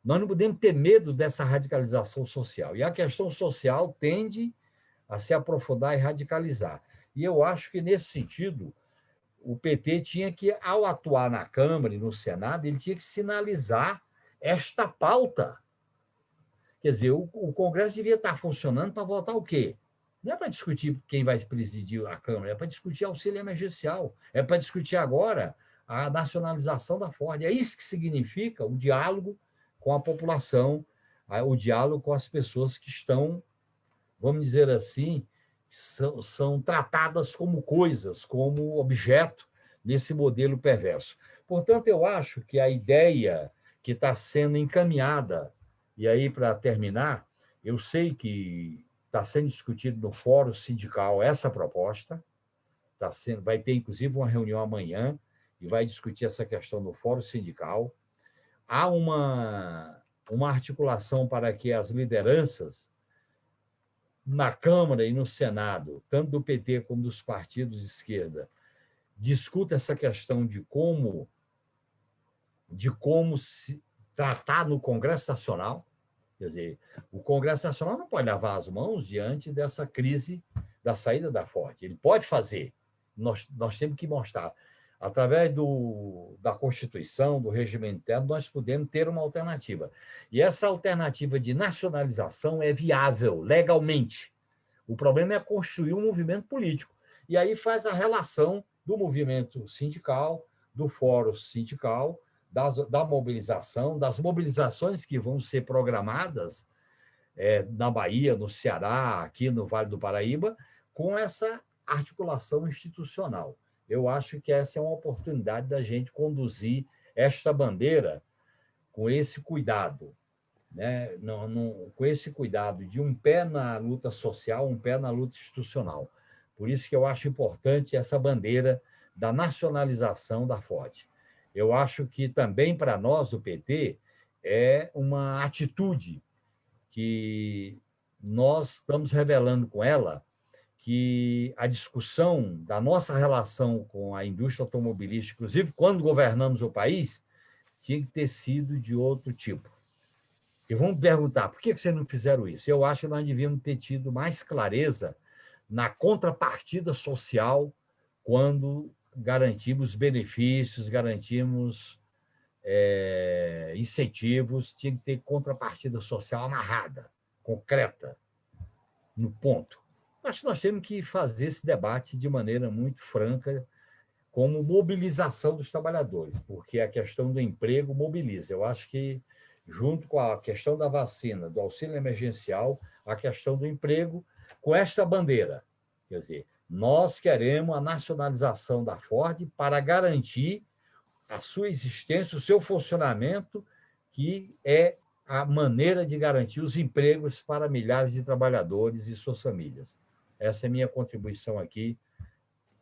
não podemos ter medo dessa radicalização social. E a questão social tende a se aprofundar e radicalizar. E eu acho que, nesse sentido, o PT tinha que, ao atuar na Câmara e no Senado, ele tinha que sinalizar esta pauta. Quer dizer, o Congresso devia estar funcionando para votar o quê? Não é para discutir quem vai presidir a Câmara, é para discutir auxílio emergencial, é para discutir agora a nacionalização da Ford. É isso que significa o diálogo com a população, o diálogo com as pessoas que estão, vamos dizer assim, são tratadas como coisas, como objeto nesse modelo perverso. Portanto, eu acho que a ideia que está sendo encaminhada, e aí, para terminar, eu sei que está sendo discutido no Fórum Sindical essa proposta, vai ter, inclusive, uma reunião amanhã, e vai discutir essa questão no Fórum Sindical. Há uma articulação para que as lideranças na Câmara e no Senado, tanto do PT como dos partidos de esquerda, discutam essa questão de como se tratar no Congresso Nacional. Quer dizer, o Congresso Nacional não pode lavar as mãos diante dessa crise da saída da Ford. Ele pode fazer. Nós temos que mostrar. Através da Constituição, do regimento interno, nós podemos ter uma alternativa. E essa alternativa de nacionalização é viável legalmente. O problema é construir um movimento político. E aí faz a relação do movimento sindical, do fórum sindical, da mobilização, das mobilizações que vão ser programadas na Bahia, no Ceará, aqui no Vale do Paraíba, com essa articulação institucional. Eu acho que essa é uma oportunidade da gente conduzir esta bandeira com esse cuidado, né? Com esse cuidado de um pé na luta social, um pé na luta institucional. Por isso que eu acho importante essa bandeira da nacionalização da Ford. Eu acho que também para nós, do PT, é uma atitude que nós estamos revelando com ela, que a discussão da nossa relação com a indústria automobilística, inclusive quando governamos o país, tinha que ter sido de outro tipo. E vamos perguntar, por que vocês não fizeram isso? Eu acho que nós devíamos ter tido mais clareza na contrapartida social quando garantimos benefícios, garantimos incentivos, tinha que ter contrapartida social amarrada, concreta, no ponto. Acho que nós temos que fazer esse debate de maneira muito franca, como mobilização dos trabalhadores, porque a questão do emprego mobiliza. Eu acho que, junto com a questão da vacina, do auxílio emergencial, a questão do emprego, com esta bandeira. Quer dizer, nós queremos a nacionalização da Ford para garantir a sua existência, o seu funcionamento, que é a maneira de garantir os empregos para milhares de trabalhadores e suas famílias. Essa é a minha contribuição aqui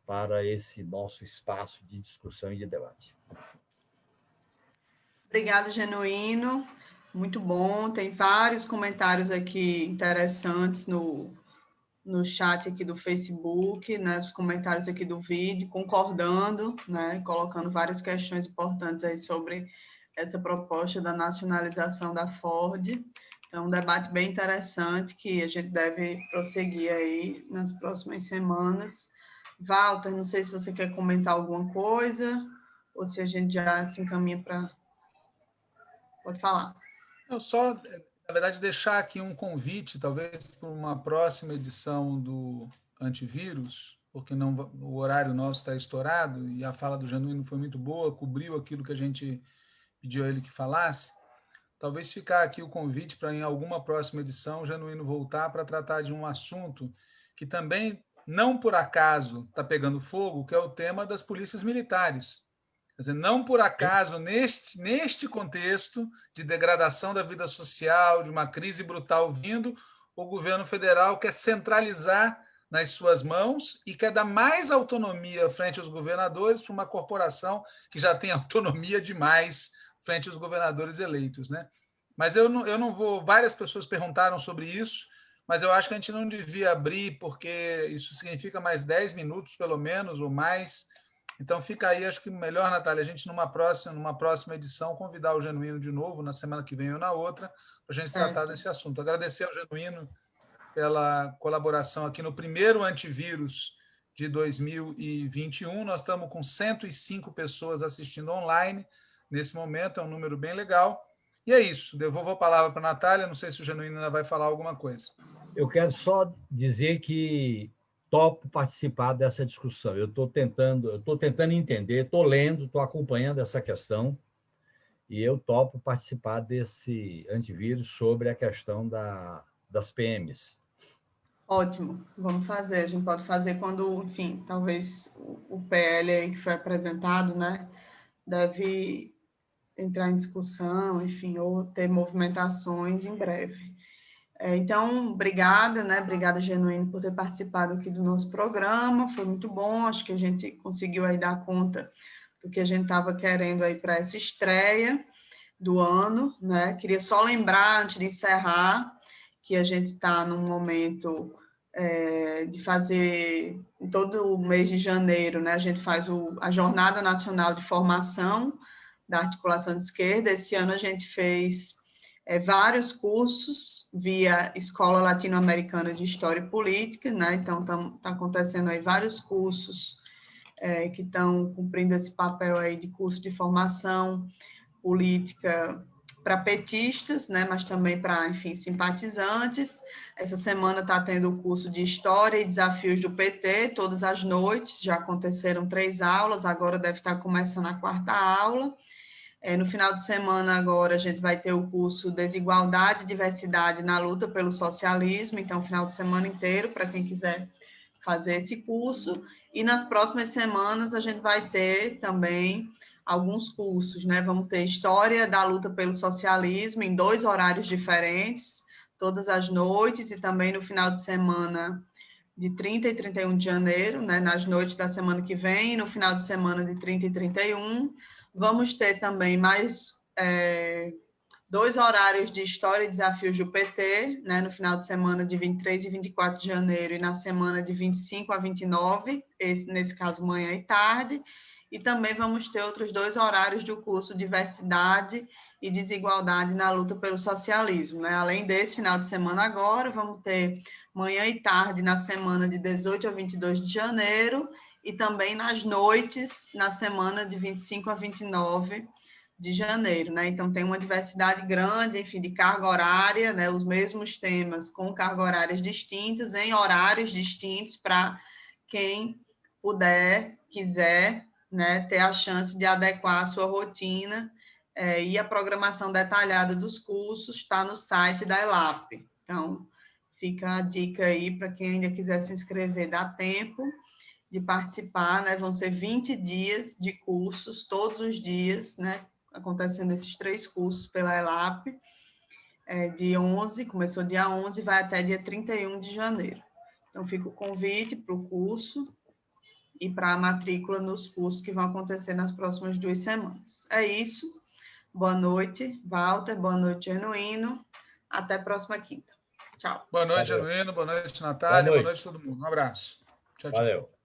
para esse nosso espaço de discussão e de debate. Obrigada, Genuíno. Muito bom. Tem vários comentários aqui interessantes no chat aqui do Facebook, né, os comentários aqui do vídeo, concordando, né, colocando várias questões importantes aí sobre essa proposta da nacionalização da Ford. Então, um debate bem interessante que a gente deve prosseguir aí nas próximas semanas. Walter, não sei se você quer comentar alguma coisa ou se a gente já se encaminha para... Pode falar. Eu só, na verdade, deixar aqui um convite, talvez, para uma próxima edição do Antivírus, porque não, o horário nosso está estourado e a fala do Genuíno foi muito boa, cobriu aquilo que a gente pediu a ele que falasse. Talvez ficar aqui o convite para, em alguma próxima edição, o Genuíno voltar para tratar de um assunto que também, não por acaso, está pegando fogo, que é o tema das polícias militares. Quer dizer, não por acaso, neste contexto de degradação da vida social, de uma crise brutal vindo, o governo federal quer centralizar nas suas mãos e quer dar mais autonomia frente aos governadores para uma corporação que já tem autonomia demais frente aos governadores eleitos, né? Mas eu não vou... Várias pessoas perguntaram sobre isso, mas eu acho que a gente não devia abrir, porque isso significa mais 10 minutos, pelo menos, ou mais. Então, fica aí, acho que melhor, Natália, a gente, numa próxima edição, convidar o Genuíno de novo, na semana que vem ou na outra, para a gente tratar desse assunto. Agradecer ao Genuíno pela colaboração aqui no primeiro Antivírus de 2021. Nós estamos com 105 pessoas assistindo online nesse momento, é um número bem legal. E é isso, devolvo a palavra para a Natália, não sei se o Genuíno ainda vai falar alguma coisa. Eu quero só dizer que topo participar dessa discussão. Eu estou tentando entender, estou lendo, estou acompanhando essa questão e eu topo participar desse antivírus sobre a questão das PMs. Ótimo, vamos fazer. A gente pode fazer quando, enfim, talvez o PL aí que foi apresentado, né, deve entrar em discussão, enfim, ou ter movimentações em breve. Então, obrigada, né? Obrigada, Genuíno, por ter participado aqui do nosso programa. Foi muito bom, acho que a gente conseguiu aí dar conta do que a gente estava querendo aí para essa estreia do ano, né? Queria só lembrar, antes de encerrar, que a gente está num momento de fazer, em todo o mês de janeiro, né? A gente faz a Jornada Nacional de Formação da Articulação de Esquerda. Esse ano a gente fez vários cursos via Escola Latino-Americana de História e Política, né? Então, tá acontecendo aí vários cursos que estão cumprindo esse papel aí de curso de formação política para petistas, né? Mas também para, enfim, simpatizantes. Essa semana está tendo o curso de História e Desafios do PT, todas as noites, já aconteceram 3 aulas, agora deve estar começando a 4ª aula. No final de semana, agora, a gente vai ter o curso Desigualdade e Diversidade na Luta pelo Socialismo, então, final de semana inteiro, para quem quiser fazer esse curso. E nas próximas semanas, a gente vai ter também alguns cursos, né? Vamos ter História da Luta pelo Socialismo, em 2 horários diferentes, todas as noites, e também no final de semana de 30 e 31 de janeiro, né? Nas noites da semana que vem, e no final de semana de 30 e 31. Vamos ter também mais 2 horários de História e Desafios do PT, né, no final de semana de 23 e 24 de janeiro e na semana de 25 a 29, nesse caso, manhã e tarde. E também vamos ter outros 2 horários do curso Diversidade e Desigualdade na Luta pelo Socialismo, né? Além desse final de semana agora, vamos ter manhã e tarde na semana de 18 a 22 de janeiro, e também nas noites, na semana de 25 a 29 de janeiro, né? Então, tem uma diversidade grande, enfim, de carga horária, né? Os mesmos temas com carga horárias distintas, em horários distintos, para quem puder, quiser, né, ter a chance de adequar a sua rotina, e a programação detalhada dos cursos está no site da ELAP. Então, fica a dica aí para quem ainda quiser se inscrever, dá tempo de participar, né? Vão ser 20 dias de cursos, todos os dias, né? Acontecendo esses 3 cursos pela ELAP, começou dia 11, vai até dia 31 de janeiro. Então, fica o convite para o curso e para a matrícula nos cursos que vão acontecer nas próximas 2 semanas. É isso. Boa noite, Walter. Boa noite, Genuíno. Até a próxima quinta. Tchau. Boa noite, Genuíno. Boa noite, Natália. Boa noite a todo mundo. Um abraço. Tchau, tchau. Valeu.